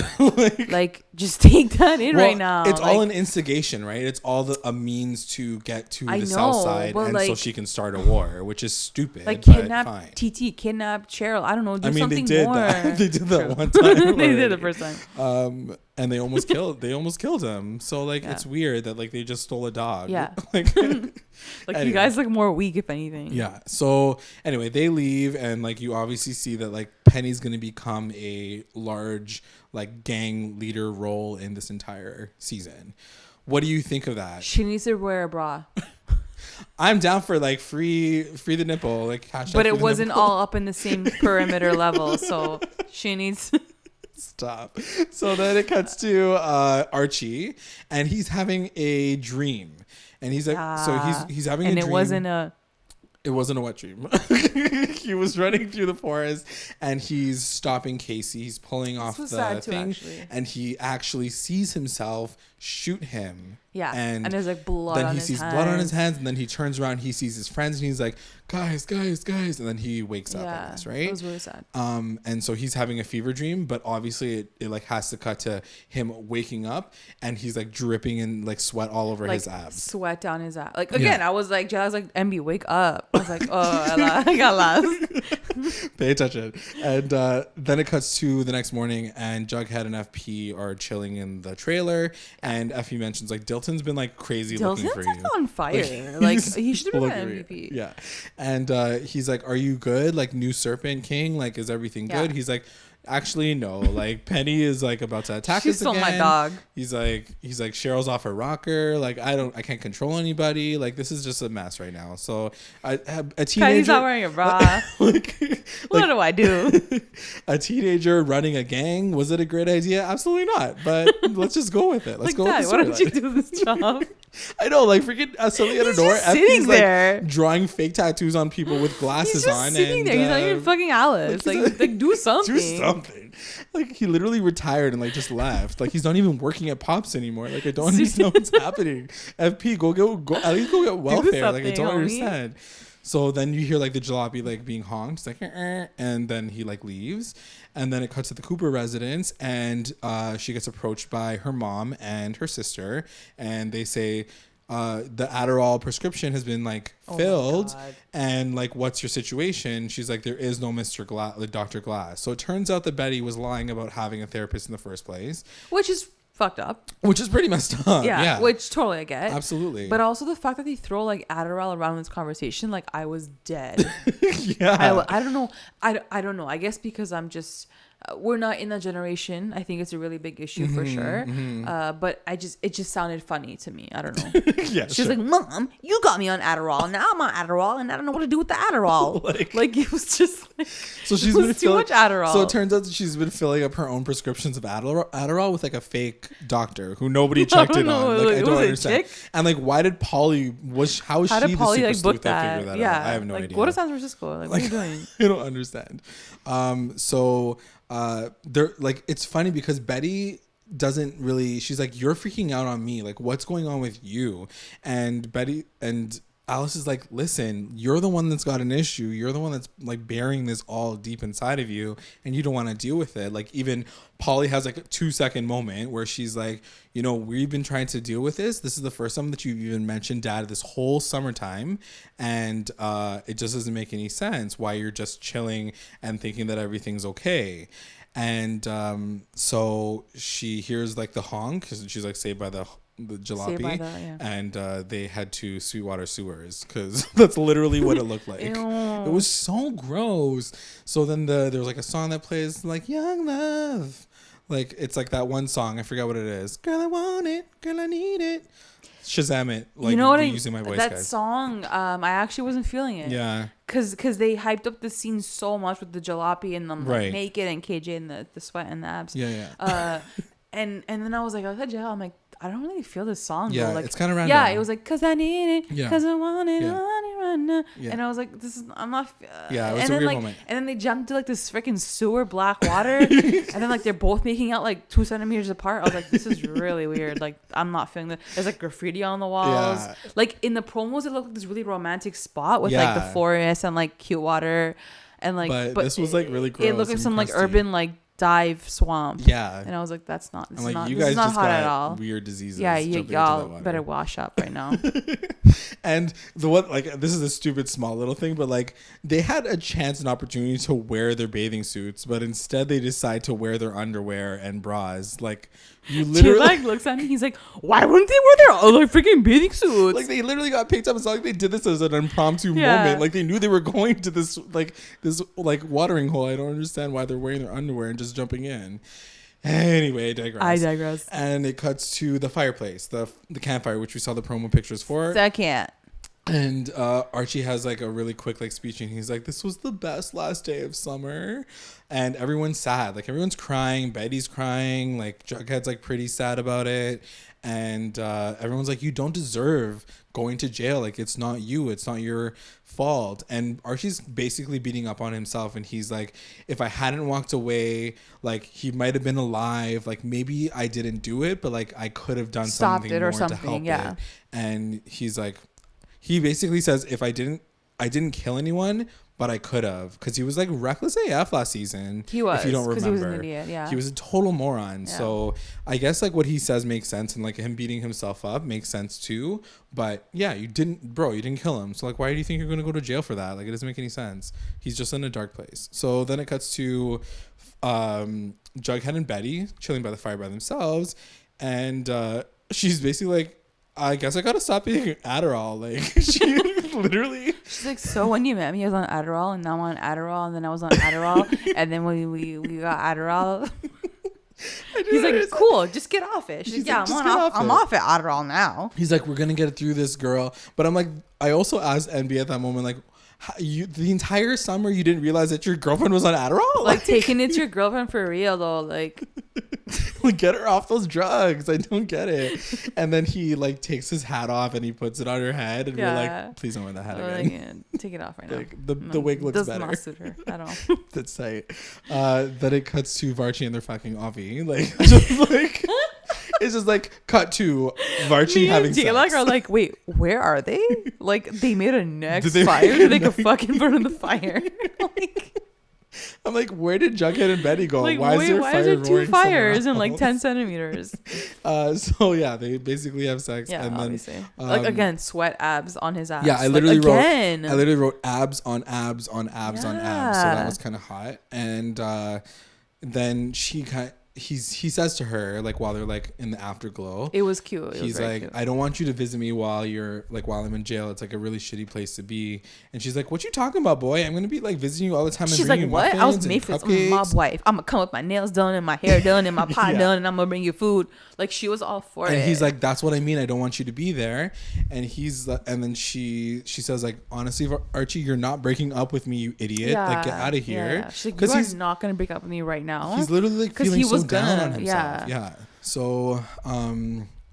like just take that in right now. It's all an instigation, right? It's all a means to get to the south side, and like, so she can start a war, which is stupid. Like kidnap TT, kidnap Cheryl. I don't know. Do something more. They did that one time. They did the first time. And they almost killed him. So like it's weird that like they just stole a dog. Yeah. like anyway. You guys look more weak if anything. Yeah. So anyway, they leave, and like you obviously see that like Penny's gonna become a large like gang leader role in this entire season. What do you think of that? She needs to wear a bra. I'm down for like free the nipple, like hashtag. But it wasn't all up in the same perimeter level, so she needs. Stop. So then it cuts to Archie, and he's having a dream, and he's like, so he's having a dream, and it wasn't a wet dream. He was running through the forest, and he's stopping Casey. He's pulling off the thing, and he actually sees himself shoot him. Yeah, and there's like blood on his hands. Then he sees blood on his hands, and then he turns around, he sees his friends, and he's like, guys, and then he wakes up, I guess, right? It was really sad. And so he's having a fever dream, but obviously it like has to cut to him waking up, and he's like dripping in like sweat all over his abs. Sweat down his abs. Like, again, I was like, NB, wake up. I was like, oh, I got lost. Pay attention. And then it cuts to the next morning, and Jughead and FP are chilling in the trailer, and FP mentions like Dilton's been like crazy looking for you. Dilton's on fire. Like he should have been an MVP. Yeah. And he's like, are you good? Like, new Serpent King? Like, is everything good? He's like, actually, no. Like, Penny is like about to attack us again. She stole my dog. He's like, Cheryl's off her rocker. Like, I can't control anybody. Like, this is just a mess right now. So a teenager. Penny's not wearing a bra. What do I do? A teenager running a gang. Was it a great idea? Absolutely not. But let's just go with it. Let's go with it. Why don't you do this job? I know, like freaking suddenly out of nowhere, sitting there like drawing fake tattoos on people with glasses on. He's just sitting there. He's not even fucking Alice. Like do something. Do something. Like he literally retired and like just left. Like he's not even working at Pops anymore. Like I don't understand what's happening. FP, go at least go get welfare. Like I don't understand. So then you hear like the jalopy like being honked. It's like, and then he like leaves. And then it cuts to the Cooper residence, and she gets approached by her mom and her sister, and they say the Adderall prescription has been like filled, and like, what's your situation? She's like, there is no Dr. Glass. So it turns out that Betty was lying about having a therapist in the first place, which is fucked up. Which is pretty messed up. Yeah, which totally I get. Absolutely. But also the fact that they throw like Adderall around in this conversation, like I was dead. Yeah. I don't know. I don't know. I guess because I'm just we're not in that generation. I think it's a really big issue for sure. But it just sounded funny to me. I don't know. Yeah. She's like, Mom, you got me on Adderall. Now I'm on Adderall, and I don't know what to do with the Adderall. like it was just like, so she's been too much Adderall. So it turns out that she's been filling up her own prescriptions of Adderall with like a fake doctor who nobody checked in on. Like I don't understand. And like, why did Polly? How is she the super sleuth that figured that out? I have no idea. Go to San Francisco. Like what are you doing? I don't understand. They're like, it's funny because Betty doesn't really, she's like, you're freaking out on me, like what's going on with you? And Betty and Alice is like, listen, you're the one that's got an issue, you're the one that's like bearing this all deep inside of you, and you don't want to deal with it. Like even Polly has like a 2-second moment where she's like, you know, we've been trying to deal with this is the first time that you've even mentioned Dad this whole summertime, and it just doesn't make any sense why you're just chilling and thinking that everything's okay. And so she hears like the honk, because she's like saved by the jalopy, and they head to Sweetwater Sewers because that's literally what it looked like. It was so gross. So then there's like a song that plays like Young Love, like it's like that one song, I forgot what it is. Girl, I want it, girl, I need it. Shazam it, like, you know what, using my voice, that guys. Song I actually wasn't feeling it. Yeah, because they hyped up the scene so much with the jalopy and them like, naked, and KJ and the sweat and the abs. And then I was like, I'm like, I don't really feel this song. Yeah, though. Like, it's kind of random. Yeah, it was like, cause I need it, cause I want it, right now. Yeah. And I was like, I'm not. Yeah, it was a weird moment. And then they jumped to like this freaking sewer black water, and then like they're both making out like 2 centimeters apart. I was like, this is really weird. Like I'm not feeling that. There's like graffiti on the walls. Yeah. Like in the promos, it looked like this really romantic spot with like the forest and like cute water, and like. But this was like really gross. It looked like some like urban like dive swamp. Yeah. And I was like, that's not. This is not. You guys just hot at all. Weird diseases. Yeah, y'all better wash up right now. And the one, like, this is a stupid small little thing, but like they had a chance and opportunity to wear their bathing suits, but instead they decide to wear their underwear and bras. Like you literally like looks at me, he's like, why wouldn't they wear their like freaking bathing suits? Like they literally got picked up. It's not like they did this as an impromptu moment. Like they knew they were going to this watering hole. I don't understand why they're wearing their underwear and just jumping in. Anyway, I digress. And it cuts to the fireplace, the campfire, which we saw the promo pictures for. Second. And Archie has like a really quick like speech, and he's like, "This was the best last day of summer," and everyone's sad. Like everyone's crying. Betty's crying. Like Jughead's like pretty sad about it, and everyone's like, "You don't deserve going to jail. Like it's not you. It's not your fault." And Archie's basically beating up on himself, and he's like, "If I hadn't walked away, like he might have been alive. Like maybe I didn't do it, but like I could have done something more to help it." And he's like. He basically says, if I didn't kill anyone, but I could have, because he was like reckless AF last season. He was, if you don't remember. He was an idiot, yeah. He was a total moron. Yeah. So I guess like what he says makes sense, and like him beating himself up makes sense too. But yeah, you didn't kill him. So like, why do you think you're gonna go to jail for that? Like, it doesn't make any sense. He's just in a dark place. So then it cuts to Jughead and Betty chilling by the fire by themselves, and she's basically like, I guess I gotta stop eating Adderall. Like she literally. She's like, so when you met me, I was on Adderall, and now I'm on Adderall, and then I was on Adderall, and then we got Adderall. He's like, cool, just get off it. She's like, yeah, I'm off at Adderall now. He's like, we're gonna get through this, girl. But I'm like, I also asked NB at that moment, like, the entire summer you didn't realize that your girlfriend was on Adderall? Like taking it to your girlfriend for real though, like. Get her off those drugs. I don't get it. And then he like takes his hat off and he puts it on her head, and we're like, please don't wear that hat again. Like, yeah, take it off right now. Like, the wig looks better. Does not suit her at all. That's tight. Then it cuts to Varchie and they're fucking Avi. Like just like it's just like cut to Varchie having sex. JLAG are like, wait, where are they? Like they made a next fire. They could fucking burn in the fire. Like. I'm like, where did Jughead and Betty go? Like, why is there two fires in like 10 centimeters? So yeah, they basically have sex. Yeah, and obviously. Like again, sweat abs on his ass. Yeah, I literally wrote abs on abs on abs on abs. So that was kind of hot. And then he says to her, like, while they're like in the afterglow, it was cute. He's like, cute. I don't want you to visit me while I'm in jail. It's like a really shitty place to be. And she's like, what you talking about, boy? I'm gonna be like visiting you all the time. She's like, what? I was made for this. I'm a mob wife. I'm gonna come with my nails done and my hair done and my pot done, and I'm gonna bring you food. Like she was all for it. And he's like, that's what I mean. I don't want you to be there. And and then she says like, honestly, Archie, you're not breaking up with me, you idiot. Yeah, like get out of here. Yeah. She's like, he's not gonna break up with me right now. He's literally like feeling so down on himself. Yeah. So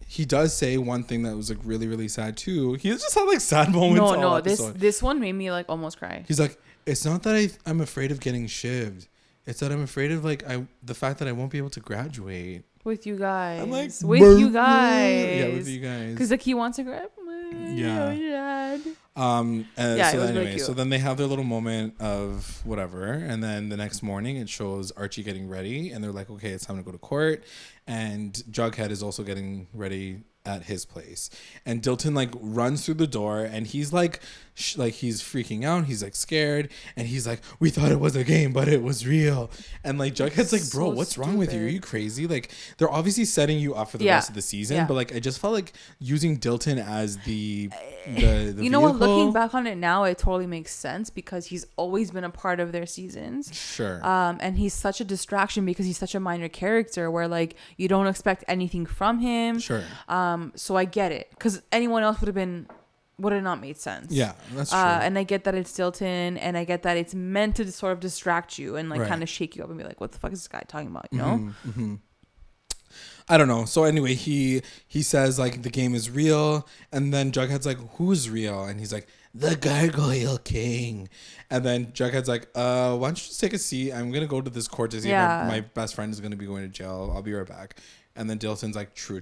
he does say one thing that was like really, really sad too. He just had like sad moments. No, this one made me like almost cry. He's like, it's not that I'm afraid of getting shivved. It's that I'm afraid of like the fact that I won't be able to graduate. With you guys. I'm like, with you guys. Yeah, with you guys. Because like he wants to grab yeah. And so anyway, so then they have their little moment of whatever, and then the next morning it shows Archie getting ready, and they're like, okay, it's time to go to court, and Jughead is also getting ready at his place, and Dilton like runs through the door, and he's like he's freaking out, he's like scared, and he's like, we thought it was a game but it was real, and like Jughead's like, bro, what's wrong with you? Are you crazy? Like they're obviously setting you up for the rest of the season, but like I just felt like using Dilton as the you know what, looking back on it now, it totally makes sense because he's always been a part of their seasons. Sure. And he's such a distraction because he's such a minor character where like you don't expect anything from him. Sure. So I get it, because anyone else would have not made sense. Yeah, that's true. And I get that it's Dilton, and I get that it's meant to sort of distract you and like kind of shake you up and be like, what the fuck is this guy talking about, you know? Mm-hmm. I don't know. So anyway, he says like the game is real, and then Jughead's like, who's real? And he's like, the Gargoyle King. And then Jughead's like, why don't you just take a seat? I'm gonna go to this court to see if my best friend is gonna be going to jail. I'll be right back. And then Dilton's like, true.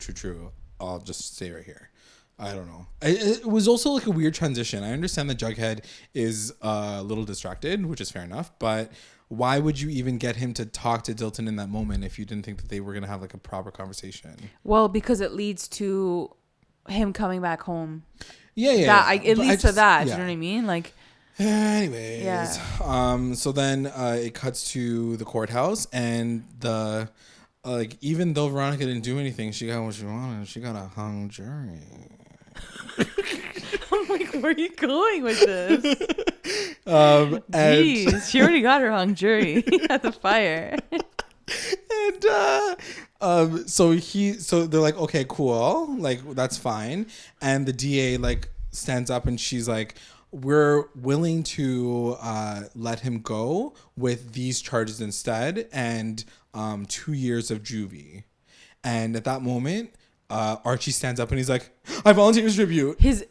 I'll just stay right here. I don't know. It was also like a weird transition. I understand that Jughead is a little distracted, which is fair enough, but why would you even get him to talk to Dilton in that moment if you didn't think that they were going to have like a proper conversation? Well, because it leads to him coming back home. Yeah. It leads to that. You know what I mean? Like, anyways. Yeah. So then it cuts to the courthouse, and like, even though Veronica didn't do anything, she got what she wanted. She got a hung jury. I'm like, where are you going with this? Jeez, she already got her hung jury at the fire. And so they're like, okay, cool, like that's fine. And the DA like stands up and she's like, we're willing to let him go with these charges instead, and 2 years of juvie. And at that moment, Archie stands up and he's like, I volunteer as tribute. His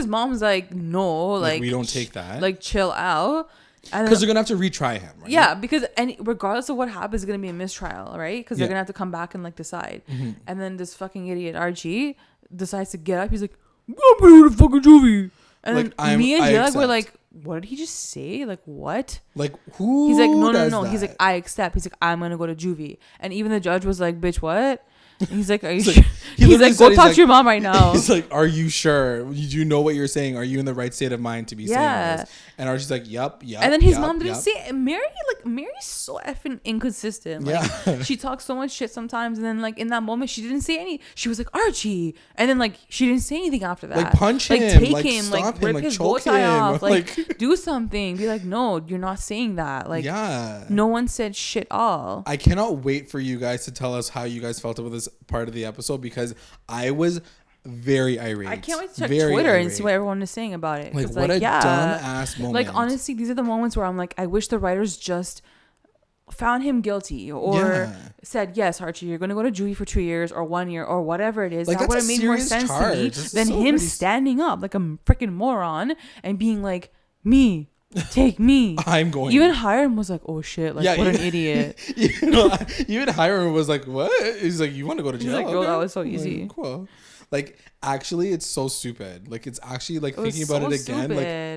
mom's like, no, like we don't take that. Like, chill out. Because they're going to have to retry him, right? Yeah, because regardless of what happens, it's going to be a mistrial, right? Because they're going to have to come back and like decide. Mm-hmm. And then this fucking idiot Archie decides to get up. He's like, I'm going to fucking juvie. And like, then me and JLAG were like, what did he just say? Like, what? Like, who? He's like, no. He's like, I accept. He's like, I'm going to go to juvie. And even the judge was like, bitch, what? And he's like, are you sure? He's like, go talk to your mom right now. He's like, are you sure? Do you know what you're saying? Are you in the right state of mind to be saying this? And Archie's like, yep. And then his mom didn't say it. Mary's so effing inconsistent. Like, she talks so much shit sometimes. And then, like, in that moment, she didn't say any. She was like, Archie. And then, like, she didn't say anything after that. Like, punch him. Like, take like, him. Like, rip his bow tie off. Like, do something. Be like, no, you're not saying that. Like, no one said shit all. I cannot wait for you guys to tell us how you guys felt about this part of the episode, because I was very irate. I can't wait to check Twitter and see what everyone is saying about it. Like, what a dumb ass moment. Like, honestly, these are the moments where I'm like, I wish the writers just found him guilty or said, yes, Archie, you're going to go to juvie for 2 years or 1 year or whatever it is. Like, that would have made more sense to me than him standing up like a freaking moron and being like, me. Take me. I'm going. Even Hiram was like, oh shit, like, what an idiot. Even Hiram was like, what? He's like, you want to go to jail? He's like, girl, that was so easy. Like, cool. Like, actually, it's so stupid. Like, it's actually like thinking about it again,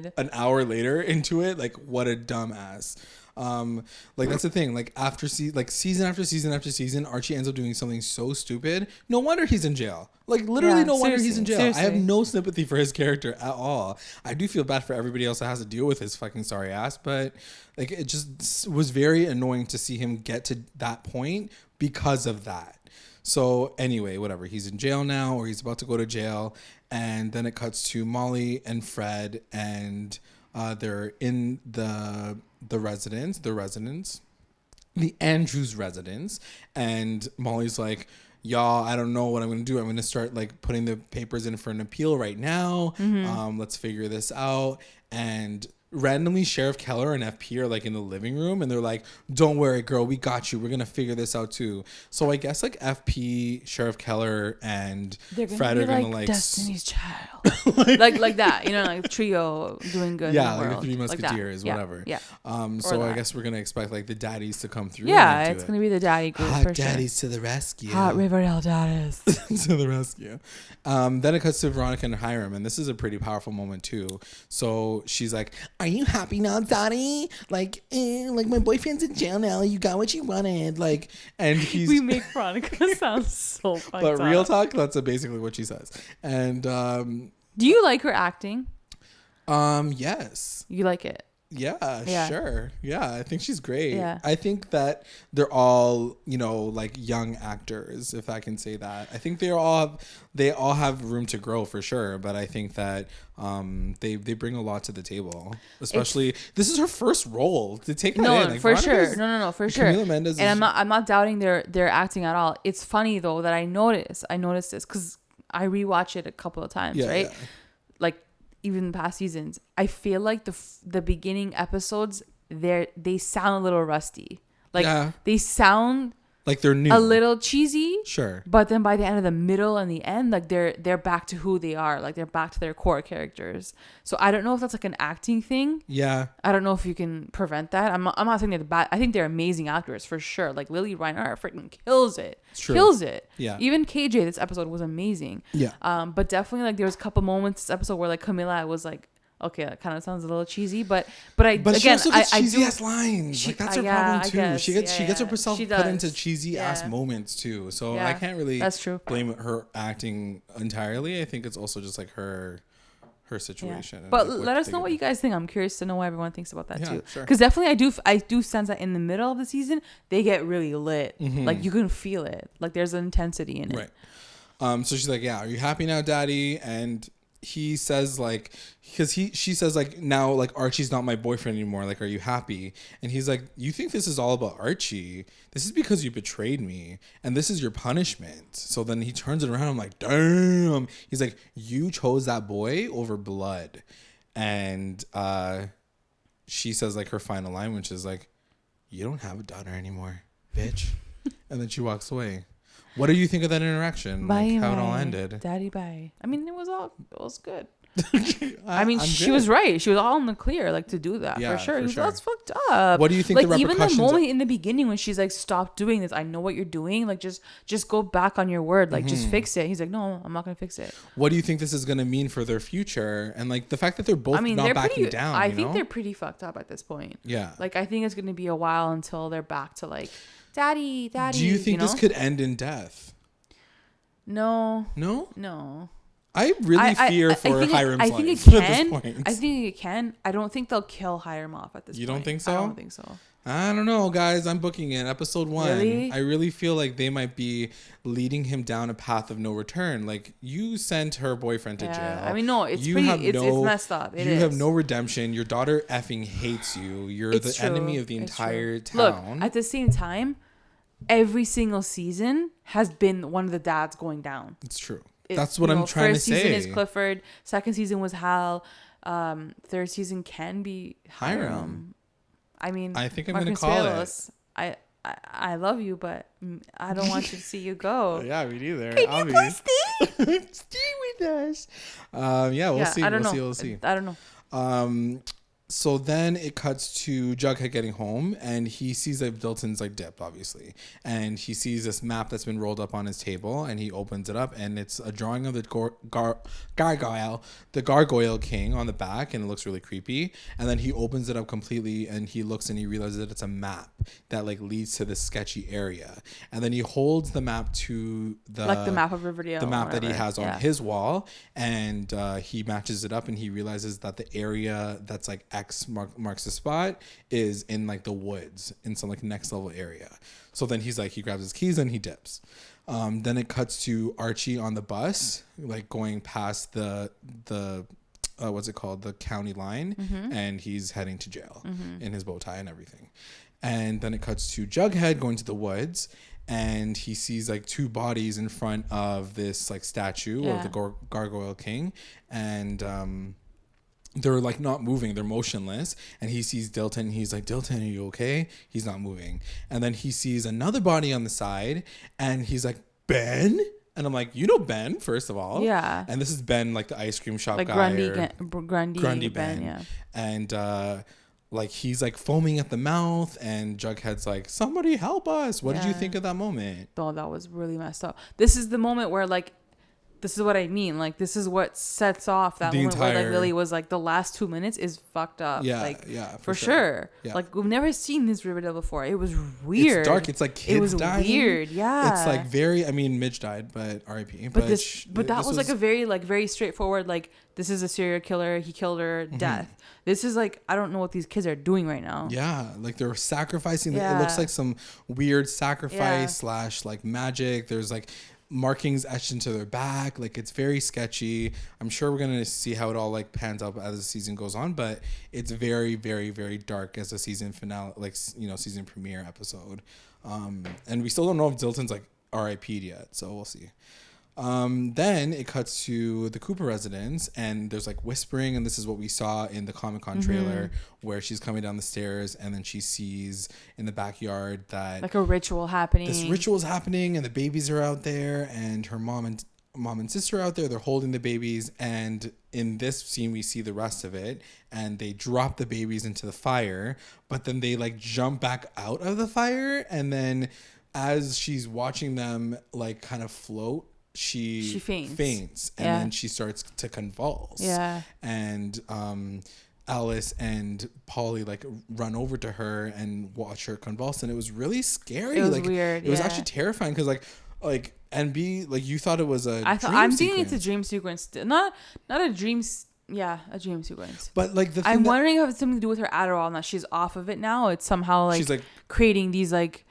like an hour later into it, like, what a dumbass. Like, that's the thing. Like, season after season after season, Archie ends up doing something so stupid. No wonder he's in jail. Like, literally, no wonder he's in jail. Seriously. I have no sympathy for his character at all. I do feel bad for everybody else that has to deal with his fucking sorry ass, but like, it just was very annoying to see him get to that point because of that. So anyway, whatever. He's in jail now, or he's about to go to jail, and then it cuts to Molly and Fred, and they're in the Andrews residence, and Molly's like, y'all, I don't know what I'm gonna do. I'm gonna start like putting the papers in for an appeal right now. Mm-hmm. Let's figure this out. And randomly Sheriff Keller and FP are like in the living room, and they're like, don't worry, girl, we got you, we're gonna figure this out too. So I guess like FP, Sheriff Keller, and Fred are gonna like Destiny's Child. like that, you know, like trio doing good. Yeah, in the like world. the Three Musketeers, whatever. Yeah. So I guess we're gonna expect like the daddies to come through. Yeah, it's gonna be the daddy group. Hot for daddies sure. To the rescue. Hot Riverdale daddies to the rescue. Then it cuts to Veronica and Hiram, and this is a pretty powerful moment too. So she's like, are you happy now, Daddy? Like my boyfriend's in jail now. You got what you wanted. Like, and we make Veronica sound so fucked up. But real talk, that's basically what she says. And do you like her acting? Yes. You like it? Yeah, sure. Yeah, I think she's great. Yeah. I think that they're all, like young actors, if I can say that. I think they all have room to grow for sure, but I think that they bring a lot to the table. Especially this is her first role to take that in. Like, for sure. No, for sure. Mendes and I'm not doubting their acting at all. It's funny though that I noticed this because I rewatched it a couple of times, right? Yeah. Like, even the past seasons, I feel like the beginning episodes they sound a little rusty. Like, they sound like they're new, a little cheesy. Sure. But then by the end of the middle and the end, like they're back to who they are. Like, they're back to their core characters. So I don't know if that's like an acting thing. Yeah. I don't know if you can prevent that. I'm not saying they're bad. I think they're amazing actors for sure. Like, Lily Reinhart freaking kills it. True. Kills it. Yeah. Even KJ, this episode was amazing. Yeah. But definitely, like, there was a couple moments this episode where like Camila was like, okay, that kind of sounds a little cheesy, but she also gets cheesy ass lines. Like, that's her problem too. Guess, she gets herself put into cheesy ass moments too. So I can't really blame her acting entirely. I think it's also just like her situation. Yeah. But let us know what you guys think. I'm curious to know what everyone thinks about that too. Sure. Because definitely I do sense that in the middle of the season they get really lit. Mm-hmm. Like, you can feel it. Like, there's an intensity in it. Right. So she's like, yeah, are you happy now, Daddy? And he says like, because she says like, now like Archie's not my boyfriend anymore, like, are you happy? And he's like, you think this is all about Archie? This is because you betrayed me and this is your punishment. So then he turns it around. I'm like, damn. He's like, you chose that boy over blood. And she says like her final line, which is like, you don't have a daughter anymore, bitch. And then she walks away. What do you think of that interaction? Bye, like how bye. It all ended? Daddy, bye. I mean, it was good. I mean, she was right. She was all in the clear, like, to do that. Yeah, for sure. That's fucked up. What do you think like, the repercussions... even the moment in the beginning when she's like, stop doing this. I know what you're doing. Like, just go back on your word. Like, just fix it. He's like, no, I'm not going to fix it. What do you think this is going to mean for their future? And, like, the fact that they're both not backing down, I think they're pretty fucked up at this point. Yeah. Like, I think it's going to be a while until they're back to, like, daddy. Do you think this could end in death? No. No? No. I really fear for Hiram's life. I think it can. I think it can. I don't think they'll kill Hiram off at this point. You don't think so? I don't think so. I don't know, guys. I'm booking it. Episode 1. Really? I really feel like they might be leading him down a path of no return. Like, you sent her boyfriend to jail. I mean, no, it's messed up. You have no redemption. Your daughter effing hates you. You're the enemy of the entire town. Look, at the same time, every single season has been one of the dads going down. It's true. That's what I'm trying to say. First season is Clifford. Second season was Hal. Third season can be Hiram. I mean, I think I'm going to call it. I love you, but I don't want you to see you go. Yeah, me neither. Can you please stay? Stay with us. Yeah, we'll see. We'll see. I don't know. So then it cuts to Jughead getting home, and he sees that Dilton's like dipped, obviously, and he sees this map that's been rolled up on his table, and he opens it up, and it's a drawing of the Gargoyle King on the back, and it looks really creepy. And then he opens it up completely, and he looks and he realizes that it's a map that like leads to this sketchy area. And then he holds the map to the map of Riverdale, the map that he has on his wall, and he matches it up, and he realizes that the area that's like X marks the spot is in like the woods in some like next level area. So then he grabs his keys and he dips. Then it cuts to Archie on the bus, like going past the what's it called, the county line, and he's heading to jail in his bow tie and everything. And then it cuts to Jughead going to the woods, and he sees like 2 bodies in front of this like statue of the Gargoyle King, and they're like not moving, they're motionless. And he sees Dilton, and he's like, Dilton, are you okay? He's not moving. And then he sees another body on the side, and he's like, Ben? And I'm like, you know Ben, first of all. Yeah. And this is Ben, like the ice cream shop like guy. Grundy Ben. Yeah. And like he's like foaming at the mouth, and Jughead's like, somebody help us. What did you think of that moment? Oh, that was really messed up. This is the moment where like, this is what I mean. Like, this is what sets off that moment where like Lily was like, the last 2 minutes is fucked up. Yeah, like, for sure. Yeah. Like, we've never seen this Riverdale before. It was weird. It's dark. It's like kids It was dying. weird. Yeah. It's like very. I mean, Midge died, but R.I.P. But that was like a very straightforward. Like, this is a serial killer. He killed her. Death. This is like, I don't know what these kids are doing right now. Yeah, like they're sacrificing. Yeah. It looks like some weird sacrifice / like magic. There's like markings etched into their back. Like, it's very sketchy. I'm sure we're gonna see how it all like pans out as the season goes on, but it's very, very, very dark as a season finale, like, you know, season premiere episode. And we still don't know if Dilton's like RIP'd yet, so we'll see. Then it cuts to the Cooper residence, and there's like whispering, and this is what we saw in the Comic-Con trailer, where she's coming down the stairs, and then she sees in the backyard that like a ritual happening. This ritual is happening, and the babies are out there, and her mom and sister are out there. They're holding the babies, and in this scene we see the rest of it, and they drop the babies into the fire, but then they like jump back out of the fire, and then as she's watching them like kind of float, she faints, and then she starts to convulse. Yeah. And Alice and Polly like run over to her and watch her convulse, and it was really scary. It was like, weird. It was actually terrifying because like NB, like you thought it was a dream I'm sequence. thinking it's a dream sequence, not a dream. Yeah, a dream sequence. But like I'm wondering if it's something to do with her Adderall, and that she's off of it now. It's somehow like, she's like creating these like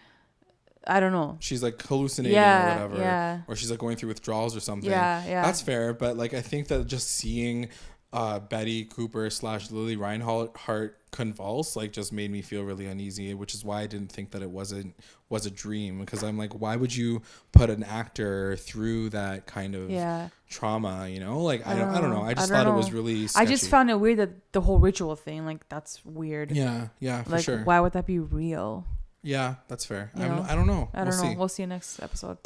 I don't know. She's like hallucinating or whatever, or she's like going through withdrawals or something. Yeah. That's fair, but like I think that just seeing Betty Cooper / Lily Reinhart convulse like just made me feel really uneasy, which is why I didn't think that it was a dream, because I'm like, why would you put an actor through that kind of trauma, you know? Like I don't know. I just thought it was really sketchy. I just found it weird that the whole ritual thing, like that's weird. Yeah, for like, sure. Why would that be real? Yeah, that's fair. I don't know. I don't know. We'll see you next episode.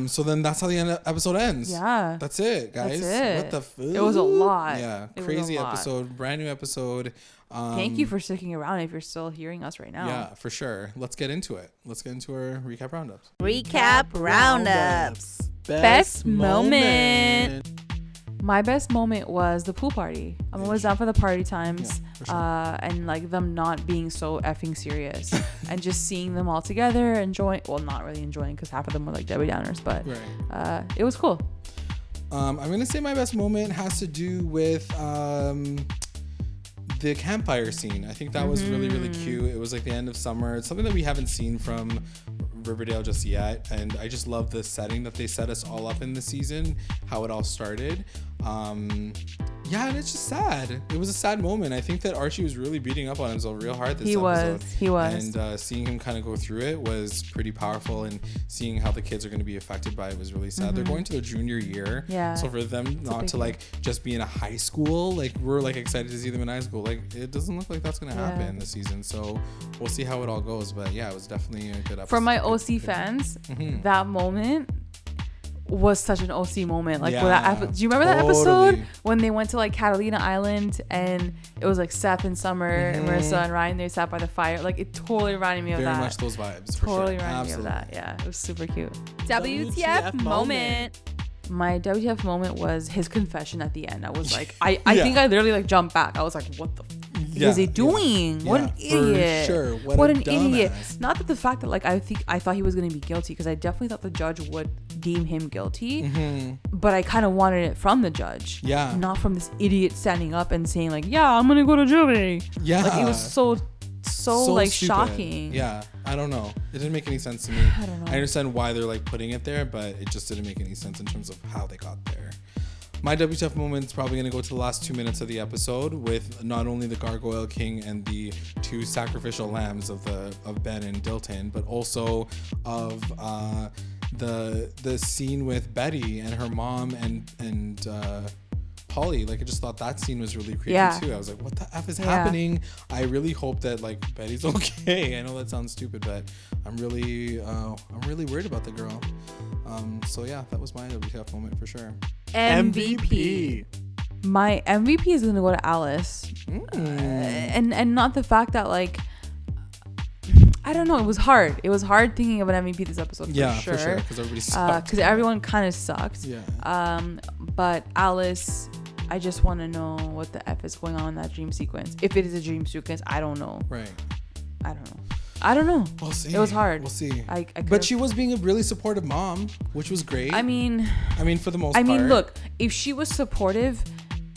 So then that's how the episode ends. Yeah. That's it, guys. That's it. What the fuck? It was a lot. Yeah. Crazy episode. Brand new episode. Thank you for sticking around if you're still hearing us right now. Yeah, for sure. Let's get into it. Let's get into our recap roundups. Recap roundups. Best moment. My best moment was the pool party. I'm always down for the party times, for sure. And like them not being so effing serious, and just seeing them all together, enjoying. Well, not really enjoying because half of them were like Debbie Downers, but it was cool. I'm gonna say my best moment has to do with the campfire scene. I think that was really, really cute. It was like the end of summer. It's something that we haven't seen from Riverdale just yet, and I just love the setting that they set us all up in the season, how it all started. And it's just sad. It was a sad moment. I think that Archie was really beating up on himself real hard this episode. He was. And seeing him kind of go through it was pretty powerful, and seeing how the kids are going to be affected by it was really sad. They're going to their junior year. Yeah. So for them not to like just be in a high school, like we're like excited to see them in high school. Like it doesn't look like that's going to happen this season. So we'll see how it all goes. But yeah, it was definitely a good episode. For my OC fans, that moment was such an OC moment. Like, do you remember that episode when they went to like Catalina Island and it was like Seth and Summer and Marissa and Ryan, they sat by the fire? Like, it totally reminded me of that. Very much those vibes. Totally reminded me of that. Yeah, it was super cute. WTF moment. My WTF moment was his confession at the end. I was like, I think I literally like jumped back. I was like, what the is he doing? What an idiot. For sure. What an idiot. Not that the fact that like I thought he was going to be guilty, because I definitely thought the judge would deem him guilty, but I kind of wanted it from the judge, not from this idiot standing up and saying like, I'm gonna go to jury. Like, it was so like stupid. Shocking. I don't know, it didn't make any sense to me. I don't know. I understand why they're like putting it there, but it just didn't make any sense in terms of how they got there. My WTF moment is probably going to go to the last 2 minutes of the episode with not only the Gargoyle King and the 2 sacrificial lambs of Ben and Dilton, but also of the scene with Betty and her mom and Polly. Like, I just thought that scene was really creepy too. I was like, what the F is happening? I really hope that like Betty's okay. I know that sounds stupid, but I'm really worried about the girl. So yeah, that was my WTF moment for sure. MVP. My MVP is gonna go to Alice, and not the fact that like, I don't know, it was hard. It was hard thinking of an MVP this episode. For sure, because everybody sucked. Because everyone kind of sucked. But Alice, I just want to know what the F is going on in that dream sequence. If it is a dream sequence, I don't know. Right. I don't know. We'll see. It was hard. We'll see. But she was being a really supportive mom, which was great. I mean, for the most part. Look, if she was supportive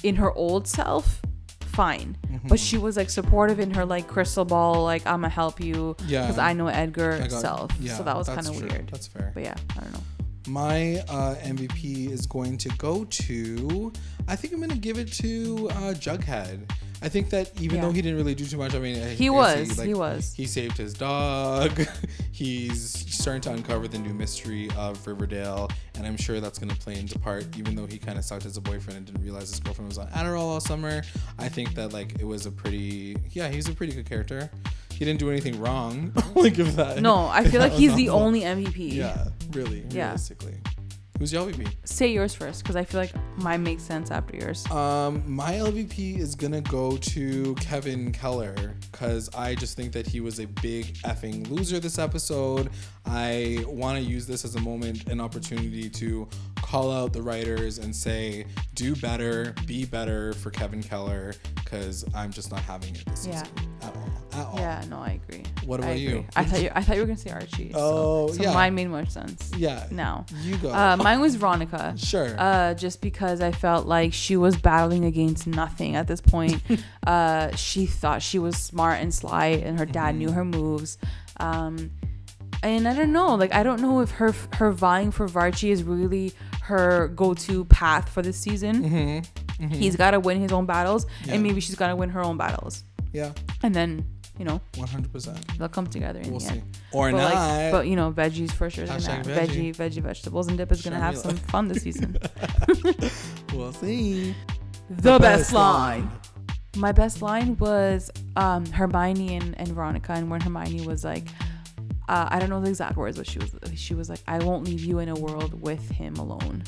in her old self, fine. But she was like supportive in her like crystal ball, like, I'm gonna help you because I know Edgar self. So that was kind of weird. That's fair. But yeah, I don't know. My MVP is going to go to, I think I'm going to give it to Jughead. I think that even though he didn't really do too much, I mean, he was. He saved his dog. He's starting to uncover the new mystery of Riverdale, and I'm sure that's going to play into part, even though he kind of sucked as a boyfriend and didn't realize his girlfriend was on Adderall all summer. I think that like it was he's a pretty good character. He didn't do anything wrong. Like if that. No, I feel like he's the only MVP. Yeah, really, realistically. Who's your LVP? Say yours first, because I feel like mine makes sense after yours. My LVP is gonna go to Kevin Keller, because I just think that he was a big effing loser this episode. I want to use this as a moment, an opportunity to call out the writers and say, do better, be better for Kevin Keller, because I'm just not having it this season at all. Yeah, no, I agree. What about you? I thought you were gonna say Archie. So mine made more sense. Yeah. Now you go. Mine was Veronica. Sure. Just because I felt like she was battling against nothing at this point. She thought she was smart and sly, and her dad knew her moves. And I don't know, like, I don't know if her vying for VARCHIE is really her go-to path for this season. He's got to win his own battles, and maybe she's got to win her own battles. Yeah. And then, 100%. They'll come together in we'll the see. end. Or but not. But, veggies for sure. Veggie. Veggie, vegetables, and dip is going to have some fun this season. We'll see. The best line. My best line was Hermione and Veronica, and when Hermione was like, I don't know the exact words, but she was like, I won't leave you in a world with him alone.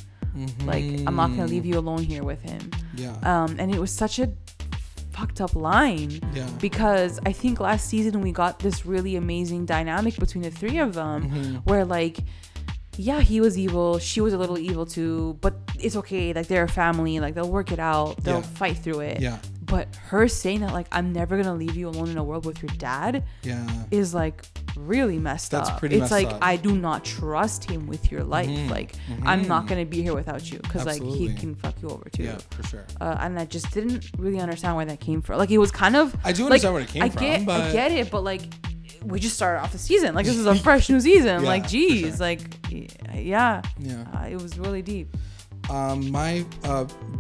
Like, I'm not gonna leave you alone here with him. Yeah. And it was such a fucked up line. Yeah. Because I think last season we got this really amazing dynamic between the three of them, where like, yeah, he was evil, she was a little evil too, but it's okay. Like, they're a family. Like, they'll work it out. They'll fight through it. Yeah. But her saying that, like, I'm never gonna leave you alone in a world with your dad, is like really messed up. Pretty it's messed like up. I do not trust him with your life. Like, I'm not gonna be here without you, because like he can fuck you over too. Yeah, for sure. And I just didn't really understand where that came from. Like, it was kind of, I do understand where it came from. But I get it, but like, we just started off the season. Like, this is a fresh new season. Like, geez, like, yeah. It was really deep. My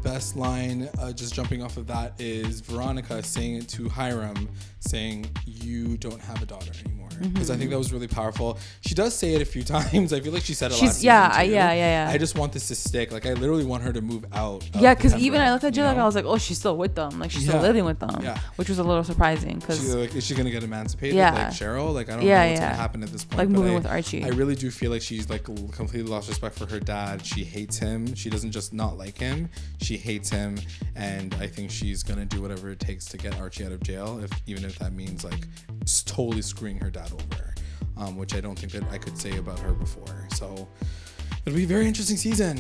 best line, just jumping off of that, is Veronica saying it to Hiram, saying, you don't have a daughter anymore. Because I think that was really powerful. She does say it a few times. I feel like she said it last season too. Yeah. I just want this to stick. Like, I literally want her to move out. Yeah, because even I looked at JLAG, I was like, oh, she's still with them. Like, she's still living with them. Yeah. Which was a little surprising. Cause like, is she going to get emancipated like Cheryl? Like, I don't know what's going to happen at this point. Like, moving with Archie. I really do feel like she's like completely lost respect for her dad. She hates him. She doesn't just not like him. She hates him. And I think she's going to do whatever it takes to get Archie out of jail, even if that means like totally screwing her dad over. Which I don't think that I could say about her before. So it'll be a very interesting season.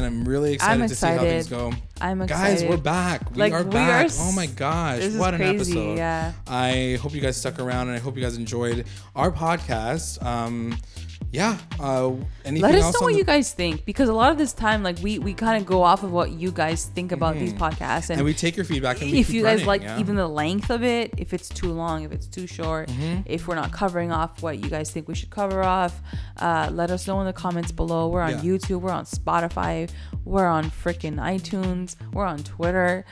I'm really excited to see how things go. I'm excited. Guys, we're back. We are back. Oh my gosh. What an episode. Yeah. I hope you guys stuck around, and I hope you guys enjoyed our podcast. Anything Let us else know what you guys think, because a lot of this time, like, we kind of go off of what you guys think about these podcasts, and we take your feedback, and if you guys like even the length of it, if it's too long, if it's too short, if we're not covering off what you guys think we should cover off, let us know in the comments below. We're on YouTube, we're on Spotify, we're on freaking iTunes, we're on Twitter.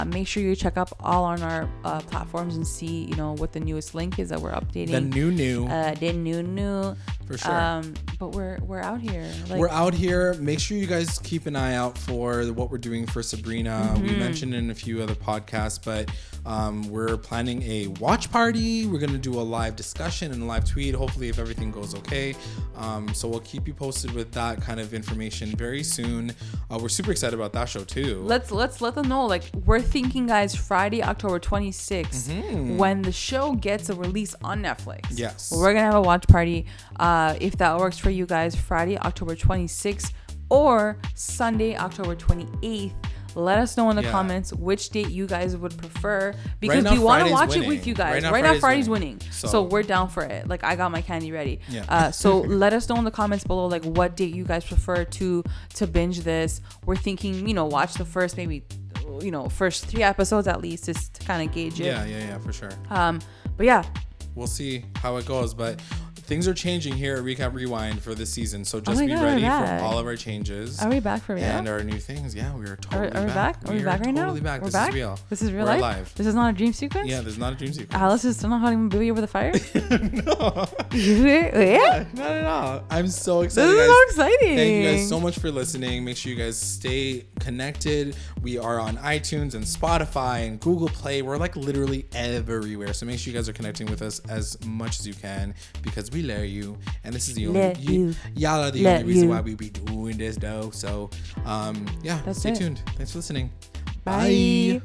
Make sure you check up all on our platforms and see what the newest link is that we're updating. The new for sure. But we're out here. Like, we're out here. Make sure you guys keep an eye out for what we're doing for Sabrina. We mentioned in a few other podcasts, but we're planning a watch party. We're gonna do a live discussion and a live tweet, hopefully, if everything goes okay. So we'll keep you posted with that kind of information very soon. We're super excited about that show too. Let's let them know. Like, we're thinking, guys, Friday, October 26th, when the show gets a release on Netflix. Yes. We're gonna have a watch party. If that works for you guys, Friday, October 26th or Sunday, October 28th. Let us know in the comments which date you guys would prefer, because we want to watch it with you guys. Right now, Friday's winning. So we're down for it. Like, I got my candy ready. Yeah. So let us know in the comments below, like, what date you guys prefer to binge this. We're thinking, watch the first first 3 episodes at least, just to kind of gauge it. Yeah, for sure. But yeah, we'll see how it goes. But things are changing here at Recap Rewind for this season, so just be ready for all of our changes. Are we back for real? And our new things. Yeah, we are totally back. Are we back? Are we back right now? Totally back. We're This back? is real. This is real We're life? live. This is not a dream sequence? Yeah, this is not a dream sequence. Alice is still not holding baby over the fire? No. Yeah? Not at all. I'm so excited. This is so exciting. Thank you guys so much for listening. Make sure you guys stay connected. We are on iTunes and Spotify and Google Play. We're like literally everywhere. So make sure you guys are connecting with us as much as you can, because we love you. And this is the only y'all are the only reason why we be doing this though. So stay tuned. Thanks for listening. Bye.